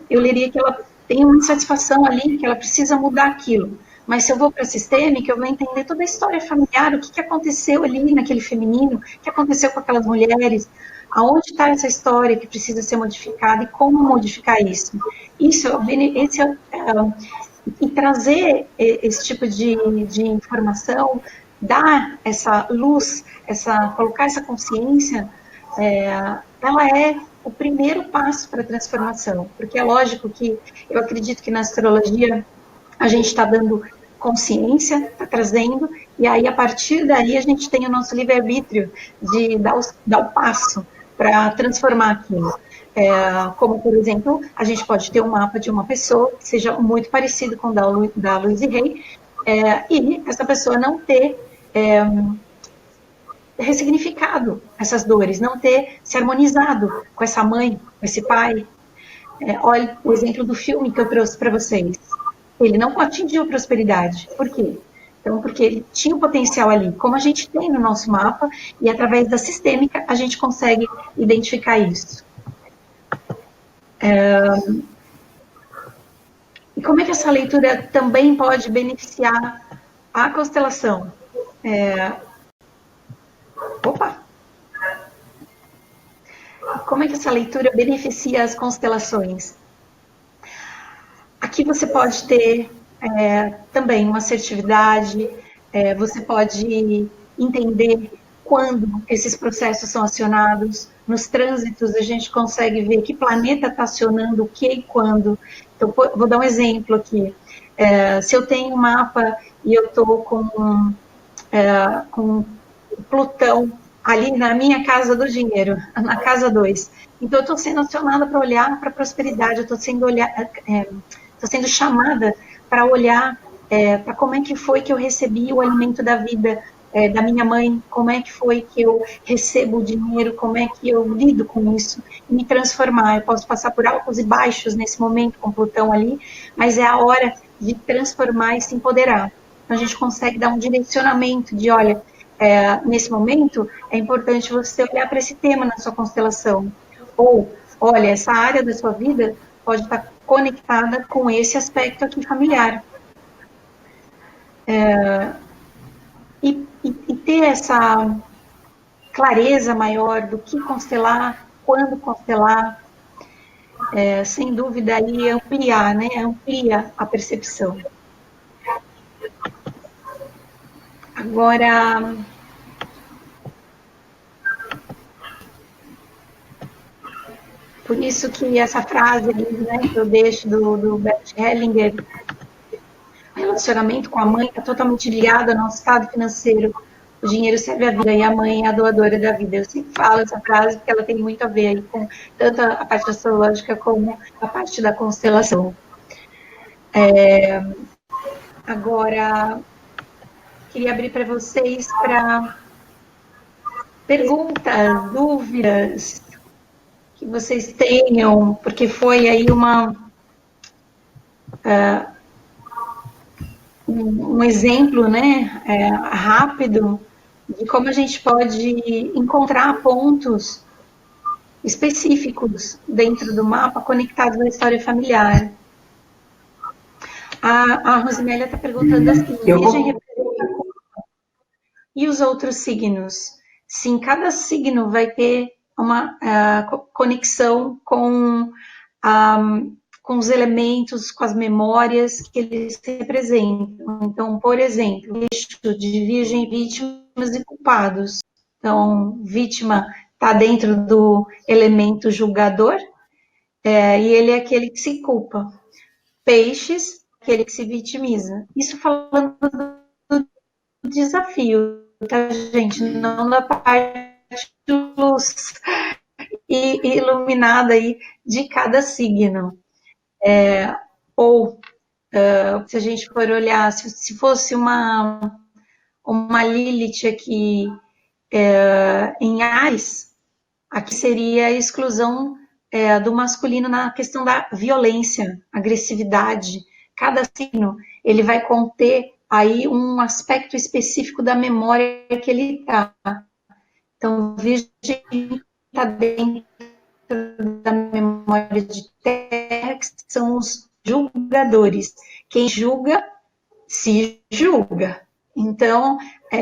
eu leria que ela tem uma insatisfação ali, que ela precisa mudar aquilo. Mas se eu vou para a sistêmica, eu vou entender toda a história familiar, o que aconteceu ali naquele feminino, o que aconteceu com aquelas mulheres, aonde está essa história que precisa ser modificada e como modificar isso. E trazer esse tipo de informação, dar essa luz, colocar essa consciência, ela é o primeiro passo para a transformação, porque é lógico que eu acredito que na astrologia a gente está dando consciência, está trazendo, e aí a partir daí a gente tem o nosso livre-arbítrio de dar o passo para transformar aquilo. Como, por exemplo, a gente pode ter um mapa de uma pessoa que seja muito parecido com o da Louise Hay, e essa pessoa não ter ressignificado essas dores, não ter se harmonizado com essa mãe, com esse pai. Olha o exemplo do filme que eu trouxe para vocês. Ele não atingiu prosperidade. Por quê? Então, porque ele tinha um potencial ali, como a gente tem no nosso mapa, e através da sistêmica a gente consegue identificar isso. E como é que essa leitura também pode beneficiar a constelação? Como é que essa leitura beneficia as constelações? Aqui você pode ter também uma assertividade, você pode entender quando esses processos são acionados. Nos trânsitos, a gente consegue ver que planeta está acionando o que e quando. Então, vou dar um exemplo aqui. Se eu tenho um mapa e eu estou com Plutão ali na minha casa do dinheiro, na casa 2. Então, eu estou sendo acionada para olhar para a prosperidade, eu estou sendo chamada para olhar para como é que foi que eu recebi o alimento da vida da minha mãe, como é que foi que eu recebo o dinheiro, como é que eu lido com isso, e me transformar. Eu posso passar por altos e baixos nesse momento com Plutão ali, mas é a hora de transformar e se empoderar. Então, a gente consegue dar um direcionamento de, olha, nesse momento, é importante você olhar para esse tema na sua constelação. Ou, olha, essa área da sua vida pode estar conectada com esse aspecto aqui familiar. E ter essa clareza maior do que constelar, quando constelar, sem dúvida, aí ampliar, né? Amplia a percepção. Agora, por isso que essa frase ali, né, que eu deixo do Bert Hellinger, o relacionamento com a mãe está totalmente ligado ao nosso estado financeiro. O dinheiro serve a vida e a mãe é a doadora da vida. Eu sempre falo essa frase porque ela tem muito a ver aí com tanto a parte astrológica como a parte da constelação. Agora, queria abrir para vocês para perguntas, dúvidas que vocês tenham, porque foi aí um exemplo, né, rápido de como a gente pode encontrar pontos específicos dentro do mapa conectados à história familiar. A Rosimélia está perguntando assim, e os outros signos? Sim, cada signo vai ter uma conexão com os elementos, com as memórias que eles representam. Então, por exemplo, eixo de Virgem, vítimas e culpados. Então, vítima está dentro do elemento julgador, e ele é aquele que se culpa. Peixes aquele que se vitimiza. Isso falando do desafio, tá, gente? Não da parte de luz e iluminada aí de cada signo. Ou, se a gente for olhar, se fosse uma Lilith aqui em Ares, aqui seria a exclusão do masculino na questão da violência, agressividade. Cada signo ele vai conter aí um aspecto específico da memória que ele está. Então, Virgem está dentro da memória de terra, que são os julgadores. Quem julga, se julga. Então,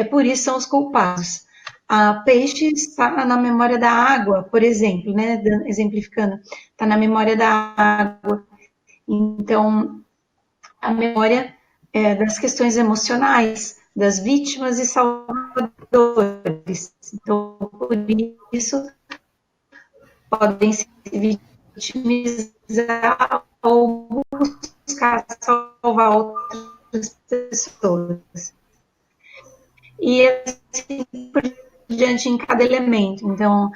por isso são os culpados. A peixe está na memória da água, por exemplo, né? Exemplificando, está na memória da água. Então, a memória das questões emocionais, das vítimas e salvadores. Então, por isso, podem se vitimizar ou buscar salvar outras pessoas. E assim por diante em cada elemento. Então,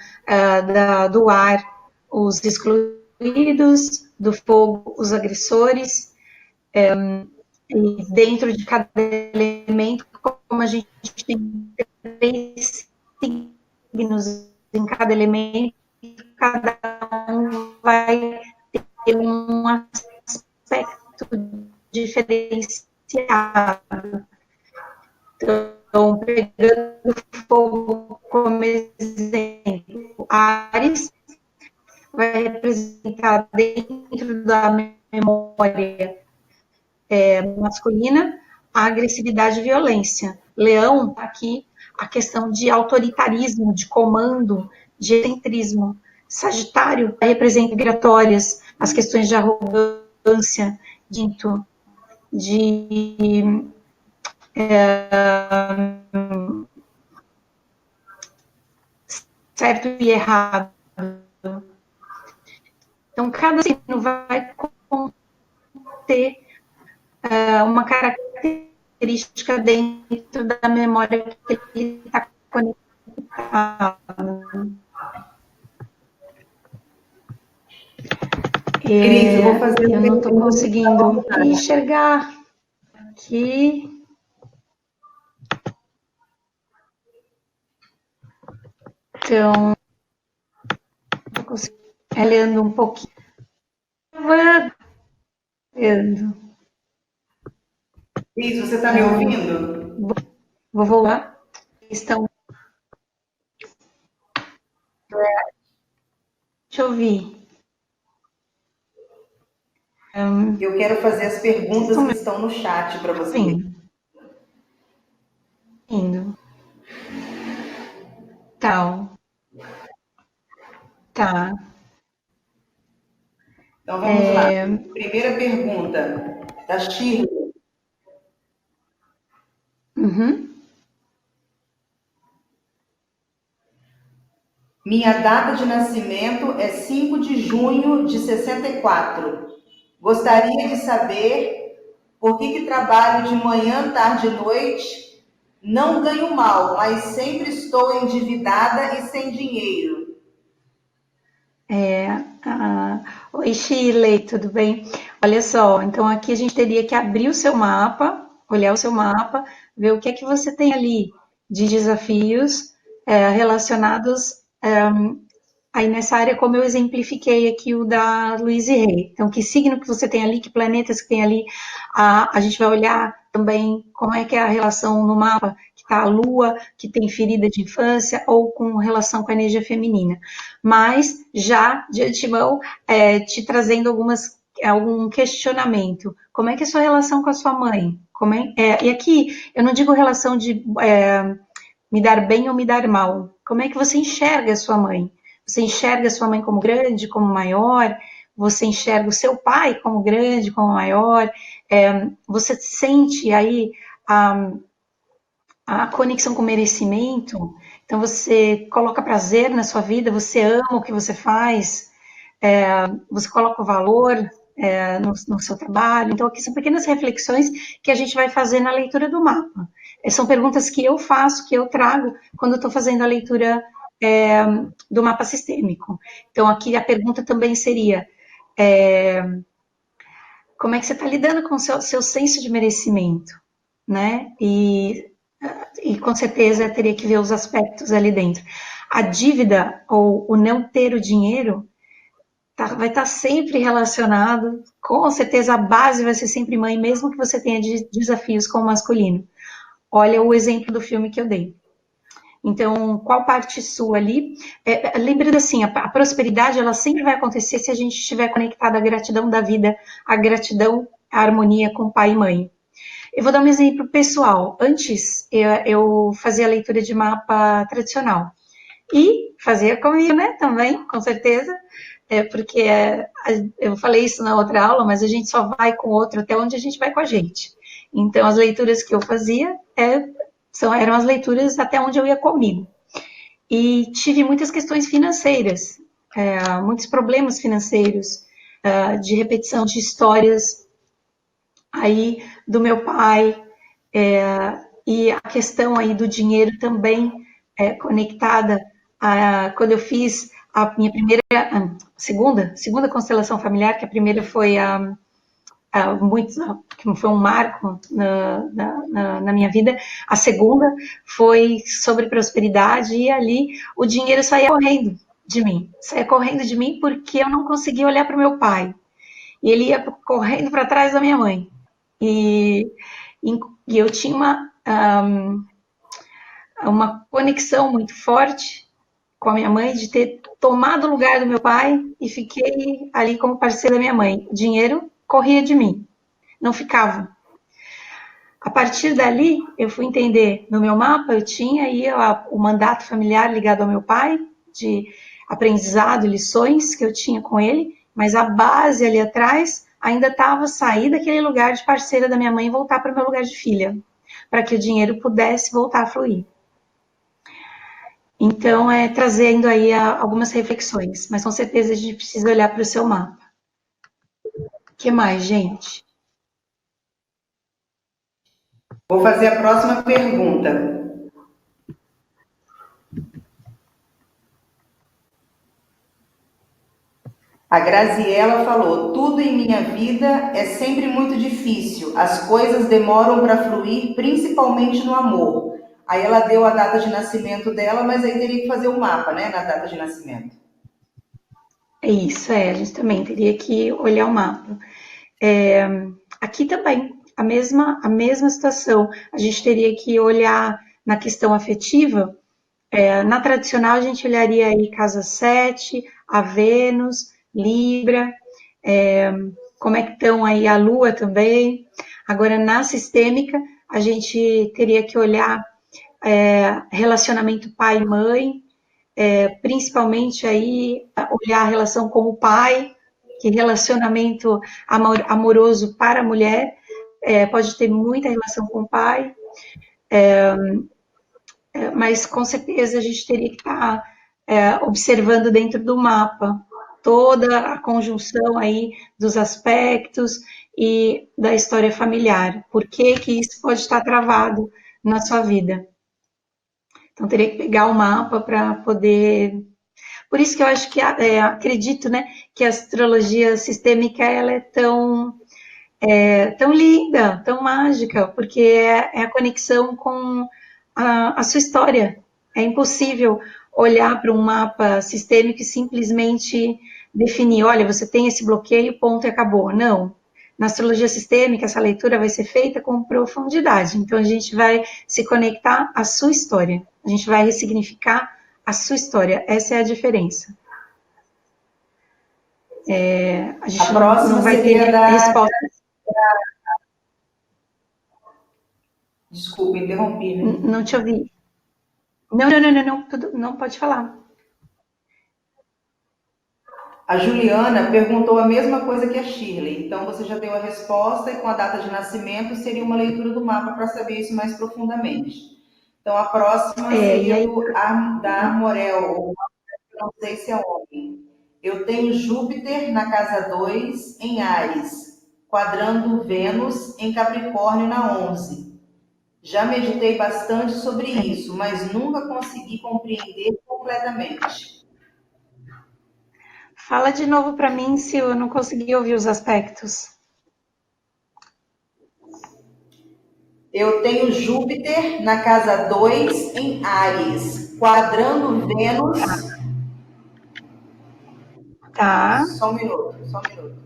do ar, os excluídos, do fogo, os agressores, e dentro de cada elemento, como a gente tem 3 signos em cada elemento, cada um vai ter um aspecto diferenciado. Então, pegando fogo como exemplo, Ares vai representar dentro da memória masculina a agressividade e violência. Leão, aqui, a questão de autoritarismo, de comando, de egocentrismo. Sagitário representa migratórias, as questões de arrogância, de certo e errado. Então, cada signo vai conter uma característica dentro da memória que ele está conectado. Cris, eu vou fazer eu não estou conseguindo enxergar aqui. Então, estou conseguindo olhando um pouquinho. Cris, você está me ouvindo? Vou voltar. Estão. Deixa eu ouvir. Eu quero fazer as perguntas que estão no chat para você. Sim. Indo. Tal. Tá. Então vamos lá. Primeira pergunta da Shirley. Minha data de nascimento é 5 de junho de 64. Gostaria de saber por que trabalho de manhã, tarde e noite. Não ganho mal, mas sempre estou endividada e sem dinheiro. Oi, Shirley, tudo bem? Olha só, então aqui a gente teria que abrir o seu mapa, olhar o seu mapa, ver o que é que você tem ali de desafios relacionados aí nessa área, como eu exemplifiquei aqui o da Louise Hay. Então, que signo que você tem ali, que planetas que tem ali, a gente vai olhar também como é que é a relação no mapa, que está a Lua, que tem ferida de infância, ou com relação com a energia feminina. Mas, já de antemão, te trazendo algum questionamento. Como é que é a sua relação com a sua mãe? E aqui, eu não digo relação de me dar bem ou me dar mal. Como é que você enxerga a sua mãe? Você enxerga a sua mãe como grande, como maior? Você enxerga o seu pai como grande, como maior? Você sente aí a conexão com o merecimento? Então, você coloca prazer na sua vida? Você ama o que você faz? Você coloca o valor? no seu trabalho. Então, aqui são pequenas reflexões que a gente vai fazer na leitura do mapa. São perguntas que eu faço, que eu trago quando estou fazendo a leitura do mapa sistêmico. Então, aqui a pergunta também seria: como é que você está lidando com o seu senso de merecimento, né? E com certeza eu teria que ver os aspectos ali dentro. A dívida ou o não ter o dinheiro vai estar sempre relacionado, com certeza a base vai ser sempre mãe, mesmo que você tenha desafios com o masculino. Olha o exemplo do filme que eu dei. Então, qual parte sua ali? Lembrando assim, a prosperidade ela sempre vai acontecer se a gente estiver conectado à gratidão da vida, à gratidão, à harmonia com pai e mãe. Eu vou dar um exemplo pessoal. Antes, eu fazia leitura de mapa tradicional. E fazia comigo, né? Também, com certeza. Porque eu falei isso na outra aula, mas a gente só vai com o outro até onde a gente vai com a gente. Então, as leituras que eu fazia eram as leituras até onde eu ia comigo. E tive muitas questões financeiras, muitos problemas financeiros, de repetição de histórias aí do meu pai, e a questão aí do dinheiro também conectada a quando eu fiz a minha segunda constelação familiar, que a primeira foi que foi um marco na minha vida. A segunda foi sobre prosperidade e ali o dinheiro saía correndo de mim porque eu não conseguia olhar para o meu pai. E ele ia correndo para trás da minha mãe. E, e eu tinha uma conexão muito forte com a minha mãe de ter tomado o lugar do meu pai e fiquei ali como parceira da minha mãe. O dinheiro corria de mim, não ficava. A partir dali, eu fui entender, no meu mapa eu tinha aí o mandato familiar ligado ao meu pai, de aprendizado, lições que eu tinha com ele, mas a base ali atrás ainda estava sair daquele lugar de parceira da minha mãe e voltar para o meu lugar de filha, para que o dinheiro pudesse voltar a fluir. Então, trazendo aí algumas reflexões, mas com certeza a gente precisa olhar para o seu mapa. O que mais, gente? Vou fazer a próxima pergunta. A Graziela falou: tudo em minha vida é sempre muito difícil, as coisas demoram para fluir, principalmente no amor. Aí ela deu a data de nascimento dela, mas aí teria que fazer o mapa, né, na data de nascimento. É isso, a gente também teria que olhar o mapa. Aqui também, a mesma situação. A gente teria que olhar na questão afetiva. Na tradicional, a gente olharia aí casa 7, a Vênus, Libra, como é que estão aí a Lua também. Agora, na sistêmica, a gente teria que olhar relacionamento pai e mãe, principalmente aí olhar a relação com o pai, que relacionamento amoroso para a mulher pode ter muita relação com o pai, mas com certeza a gente teria que estar observando dentro do mapa toda a conjunção aí dos aspectos e da história familiar. Por que que isso pode estar travado na sua vida? Então, teria que pegar o mapa para poder. Por isso que eu acho que acredito, né, que a astrologia sistêmica ela é tão linda, tão mágica, porque é a conexão com a sua história. É impossível olhar para um mapa sistêmico e simplesmente definir, olha, você tem esse bloqueio, ponto e acabou. Não. Na astrologia sistêmica, essa leitura vai ser feita com profundidade. Então, a gente vai se conectar à sua história. A gente vai ressignificar a sua história. Essa é a diferença. A gente não vai ter respostas. Desculpa, interrompi, né? Não te ouvi. Não, pode falar. A Juliana perguntou a mesma coisa que a Shirley. Então você já deu a resposta e com a data de nascimento seria uma leitura do mapa para saber isso mais profundamente. Então a próxima seria da Morel, não sei se é homem. Eu tenho Júpiter na casa 2 em Áries, quadrando Vênus em Capricórnio na 11. Já meditei bastante sobre isso, mas nunca consegui compreender completamente. Fala de novo para mim se eu não consegui ouvir os aspectos. Eu tenho Júpiter na casa 2 em Áries, quadrando Vênus. Tá. Só um minuto, só um minuto.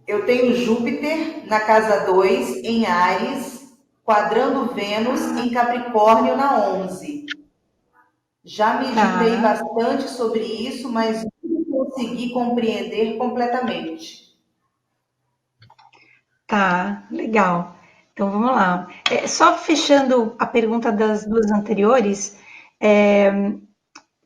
Eu tenho Júpiter na casa 2 em Áries, quadrando Vênus em Capricórnio na 11. Já meditei bastante sobre isso, mas não consegui compreender completamente. Tá, legal. Então vamos lá. Só fechando a pergunta das duas anteriores,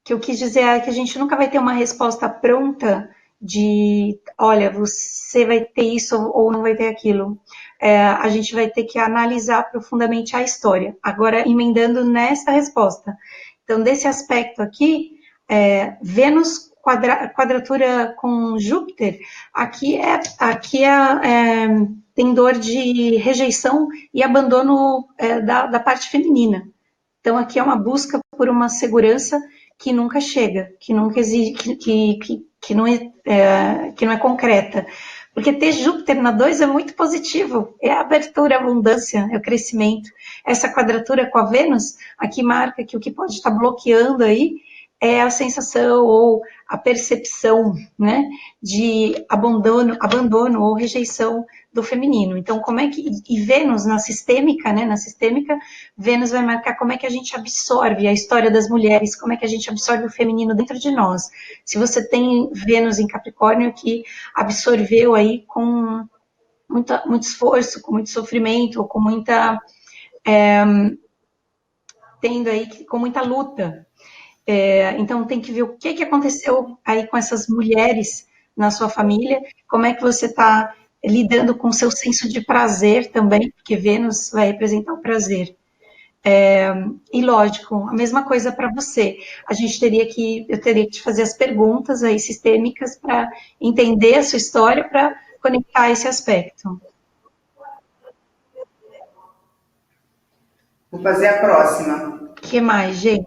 que eu quis dizer é que a gente nunca vai ter uma resposta pronta de, olha, você vai ter isso ou não vai ter aquilo. A gente vai ter que analisar profundamente a história. Agora, emendando nessa resposta. Então, desse aspecto aqui, Vênus quadratura com Júpiter, tem dor de rejeição e abandono da parte feminina. Então, aqui é uma busca por uma segurança que nunca chega, que nunca exige, que não é concreta. Porque ter Júpiter na 2 é muito positivo, é a abertura, a abundância, é o crescimento. Essa quadratura com a Vênus, aqui marca que o que pode estar bloqueando aí é a sensação ou a percepção, né, de abandono ou rejeição do feminino. Então, como é que, e Vênus na sistêmica, né, Vênus vai marcar como é que a gente absorve a história das mulheres, como é que a gente absorve o feminino dentro de nós. Se você tem Vênus em Capricórnio que absorveu aí com muito esforço, com muito sofrimento, com muita tendo aí com muita luta. Então tem que ver o que aconteceu aí com essas mulheres na sua família, como é que você está lidando com o seu senso de prazer também, porque Vênus vai representar o prazer. E lógico, a mesma coisa para você. Eu teria que te fazer as perguntas aí sistêmicas para entender a sua história, para conectar esse aspecto. Vou fazer a próxima. O que mais, gente?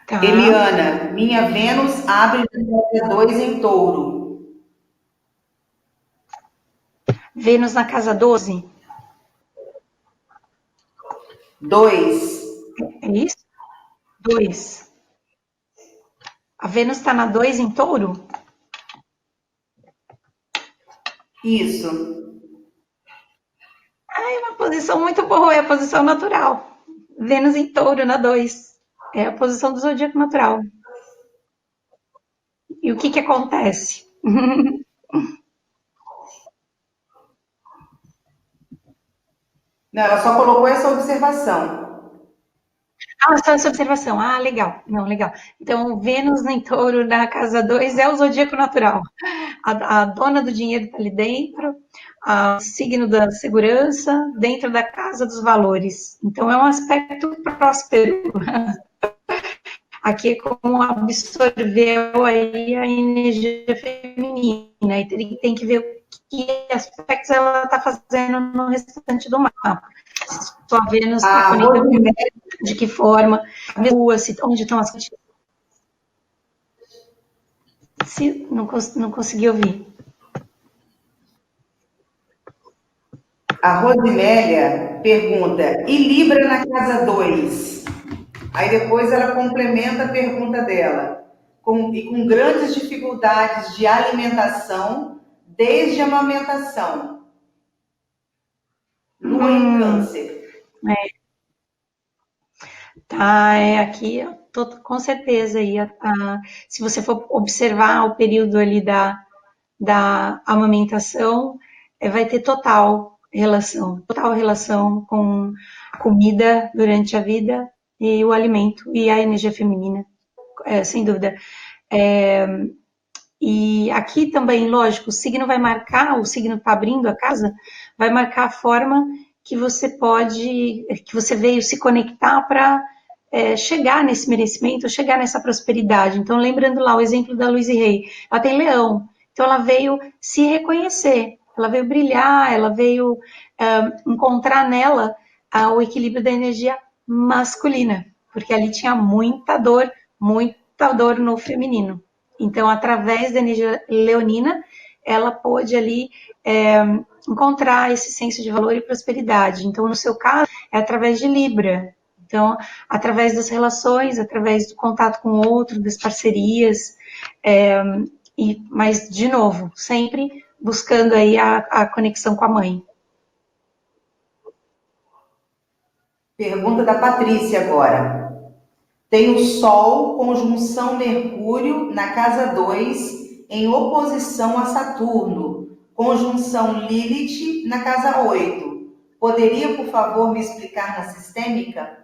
Tá. Eliana, minha Vênus abre na casa 2 em Touro. Vênus na casa 12? 2. É isso? 2. A Vênus está na 2 em Touro? Isso. É uma posição muito boa, é a posição natural. Vênus em Touro na 2. É a posição do zodíaco natural. E o que acontece? Não, ela só colocou essa observação. Só essa observação. Legal. Não, legal. Então, Vênus em Touro na casa 2 é o zodíaco natural. A dona do dinheiro está ali dentro, o signo da segurança, dentro da casa dos valores. Então, é um aspecto próspero. Aqui é como absorveu aí a energia feminina. E tem que ver o que aspectos ela está fazendo no restante do mapa. Se sua Vênus está conectando de que forma, onde estão as... Se, não consegui ouvir. A Rosimélia pergunta, e Libra na casa 2? Aí depois ela complementa a pergunta dela. Com grandes dificuldades de alimentação desde a amamentação. Lua em Câncer. Aqui, com certeza. Se você for observar o período ali da amamentação, vai ter total relação com comida durante a vida e o alimento e a energia feminina, sem dúvida. E aqui também, lógico, o signo vai marcar, o signo que está abrindo a casa, vai marcar a forma que você pode, que você veio se conectar para chegar nesse merecimento, chegar nessa prosperidade. Então, lembrando lá o exemplo da Louise Hay, ela tem leão, então ela veio se reconhecer, ela veio brilhar, ela veio encontrar nela o equilíbrio da energia masculina, porque ali tinha muita dor no feminino. Então, através da energia leonina, ela pôde ali encontrar esse senso de valor e prosperidade. Então, no seu caso, é através de Libra. Então, através das relações, através do contato com o outro, das parcerias, mas, de novo, sempre buscando aí a conexão com a mãe. Pergunta da Patrícia agora. Tem o Sol, conjunção Mercúrio, na casa 2, em oposição a Saturno, conjunção Lilith, na casa 8. Poderia, por favor, me explicar na sistêmica?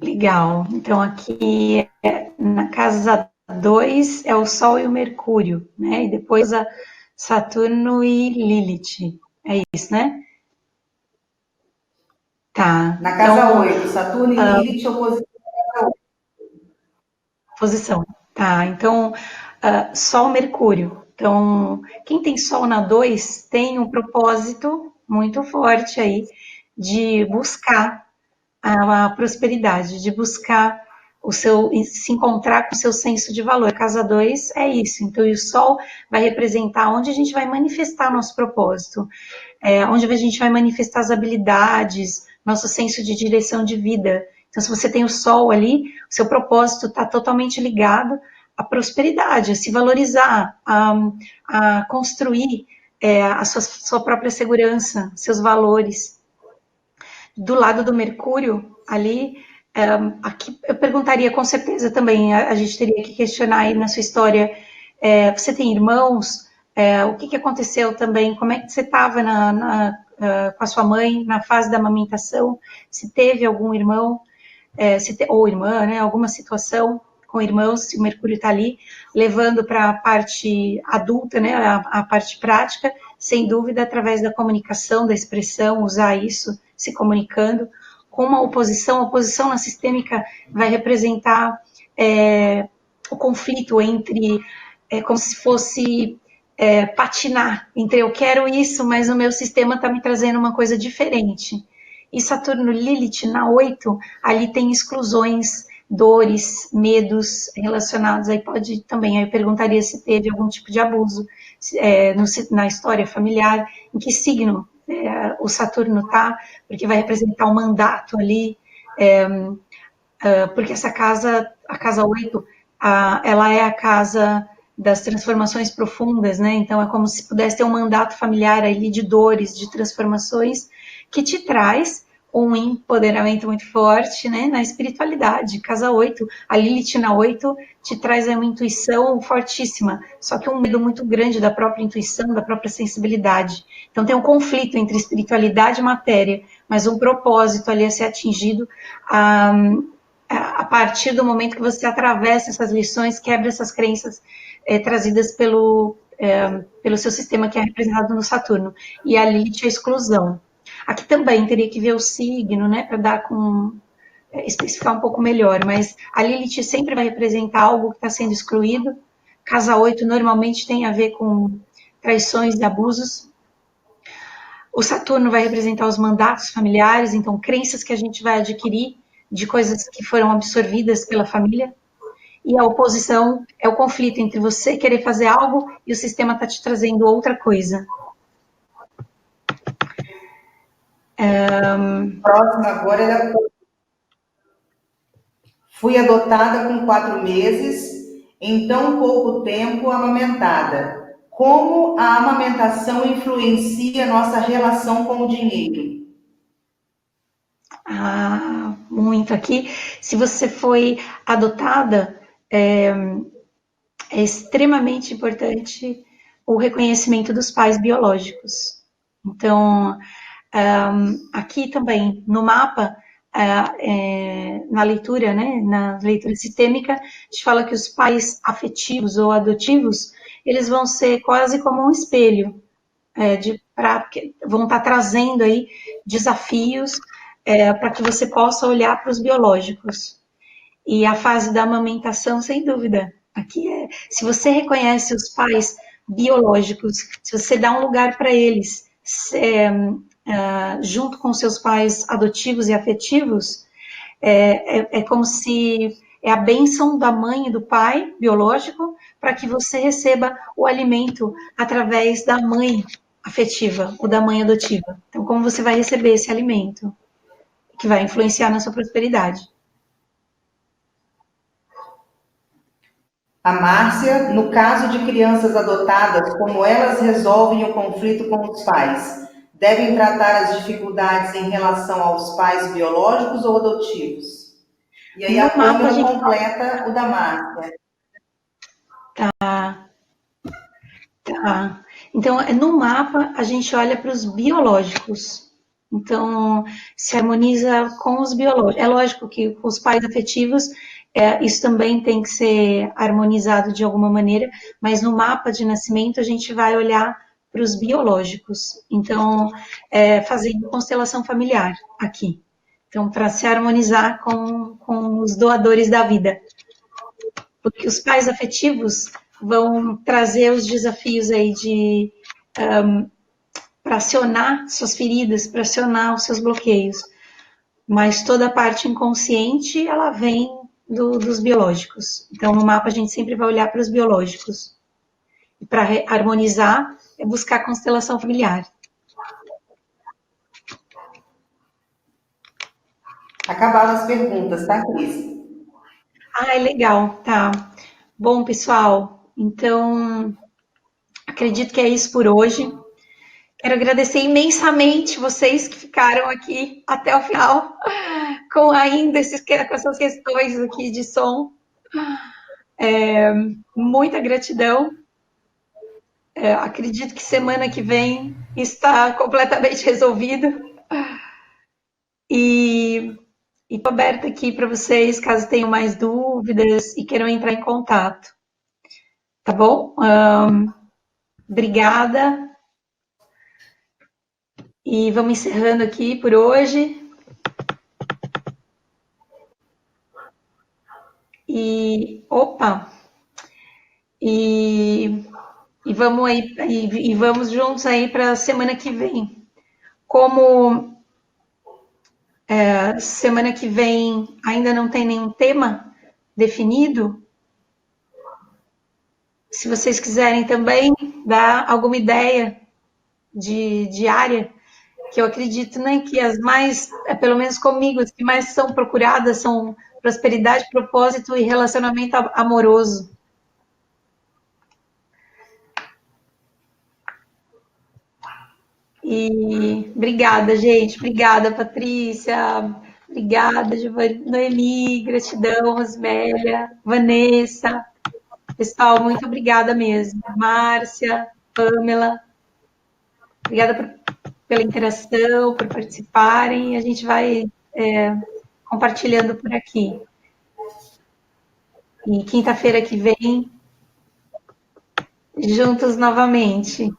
Legal. Então, aqui na casa 2 é o Sol e o Mercúrio, né? E depois a Saturno e Lilith. É isso, né? Tá. Na casa então, 8, Saturno e Lilith, oposição. Tá. Então, Sol, Mercúrio. Então, quem tem Sol na 2 tem um propósito muito forte aí de buscar a prosperidade, de buscar se encontrar com o seu senso de valor. Casa 2 é isso. Então, e o Sol vai representar onde a gente vai manifestar nosso propósito, onde a gente vai manifestar as habilidades, nosso senso de direção de vida. Então, se você tem o Sol ali, o seu propósito está totalmente ligado à prosperidade, a se valorizar, a construir a sua própria segurança, seus valores. Do lado do Mercúrio, ali, aqui eu perguntaria com certeza também, a gente teria que questionar aí na sua história, você tem irmãos? O que aconteceu também? Como é que você estava com a sua mãe na fase da amamentação? Se teve algum irmão, ou irmã, né? Alguma situação com irmãos, se o Mercúrio está ali, levando para a parte adulta, né? A parte prática, sem dúvida, através da comunicação, da expressão, usar isso, se comunicando. Com uma oposição, a oposição na sistêmica vai representar o conflito entre, como se fosse patinar entre eu quero isso, mas o meu sistema está me trazendo uma coisa diferente. E Saturno Lilith na 8, ali tem exclusões, dores, medos relacionados, aí pode também, aí eu perguntaria se teve algum tipo de abuso na história familiar, em que signo o Saturno tá, porque vai representar um mandato ali, porque essa casa, a casa 8, ela é a casa das transformações profundas, né? Então é como se pudesse ter um mandato familiar ali de dores, de transformações, que te traz um empoderamento muito forte, né, na espiritualidade. Casa 8, a Lilith na 8 te traz uma intuição fortíssima, só que um medo muito grande da própria intuição, da própria sensibilidade. Então tem um conflito entre espiritualidade e matéria, mas um propósito ali a ser atingido a partir do momento que você atravessa essas lições, quebra essas crenças trazidas pelo seu sistema que é representado no Saturno. E a Lilith é a exclusão. Aqui também teria que ver o signo, né, para dar especificar um pouco melhor, mas a Lilith sempre vai representar algo que está sendo excluído. Casa 8 normalmente tem a ver com traições e abusos. O Saturno vai representar os mandatos familiares, então crenças que a gente vai adquirir de coisas que foram absorvidas pela família. E a oposição é o conflito entre você querer fazer algo e o sistema está te trazendo outra coisa. Próxima agora é da... Fui adotada com 4 meses, em tão pouco tempo amamentada. Como a amamentação influencia nossa relação com o dinheiro? Muito aqui. Se você foi adotada, é extremamente importante o reconhecimento dos pais biológicos. Então, aqui também, no mapa, na leitura, né, na leitura sistêmica, a gente fala que os pais afetivos ou adotivos, eles vão ser quase como um espelho porque vão estar trazendo aí desafios para que você possa olhar para os biológicos. E a fase da amamentação, sem dúvida. Aqui se você reconhece os pais biológicos, se você dá um lugar para eles, junto com seus pais adotivos e afetivos, é como se é a bênção da mãe e do pai biológico para que você receba o alimento através da mãe afetiva ou da mãe adotiva. Então, como você vai receber esse alimento que vai influenciar na sua prosperidade? A Márcia, no caso de crianças adotadas, como elas resolvem o conflito com os pais? Devem tratar as dificuldades em relação aos pais biológicos ou adotivos? E aí No a mapa a Pâmela gente completa o da Márcia. tá. Então, no mapa a gente olha para os biológicos. Então, se harmoniza com os biológicos. É lógico que com os pais afetivos, isso também tem que ser harmonizado de alguma maneira, mas no mapa de nascimento a gente vai olhar para os biológicos. Então, fazendo constelação familiar aqui. Então, para se harmonizar com os doadores da vida. Porque os pais afetivos vão trazer os desafios aí de para acionar suas feridas, para acionar os seus bloqueios. Mas toda a parte inconsciente, ela vem dos biológicos. Então, no mapa, a gente sempre vai olhar para os biológicos. E para harmonizar, é buscar a constelação familiar. Acabaram as perguntas, tá, Cris? Ah, é legal, tá. Bom, pessoal, então, acredito que é isso por hoje. Quero agradecer imensamente vocês que ficaram aqui até o final, com ainda com essas questões aqui de som. Muita gratidão. Acredito que semana que vem está completamente resolvido. E estou aberta aqui para vocês, caso tenham mais dúvidas e queiram entrar em contato. Tá bom? Obrigada. E vamos encerrando aqui por hoje. E opa! E vamos aí e vamos juntos aí para a semana que vem. Como semana que vem ainda não tem nenhum tema definido, se vocês quiserem também dar alguma ideia de área, que eu acredito, né, que as mais, pelo menos comigo, as que mais são procuradas são prosperidade, propósito e relacionamento amoroso. E obrigada, gente. Obrigada, Patrícia. Obrigada, Noemi. Gratidão, Rosmélia, Vanessa. Pessoal, muito obrigada mesmo. Márcia, Pamela. Obrigada pela interação, por participarem. A gente vai compartilhando por aqui. E quinta-feira que vem, juntos novamente.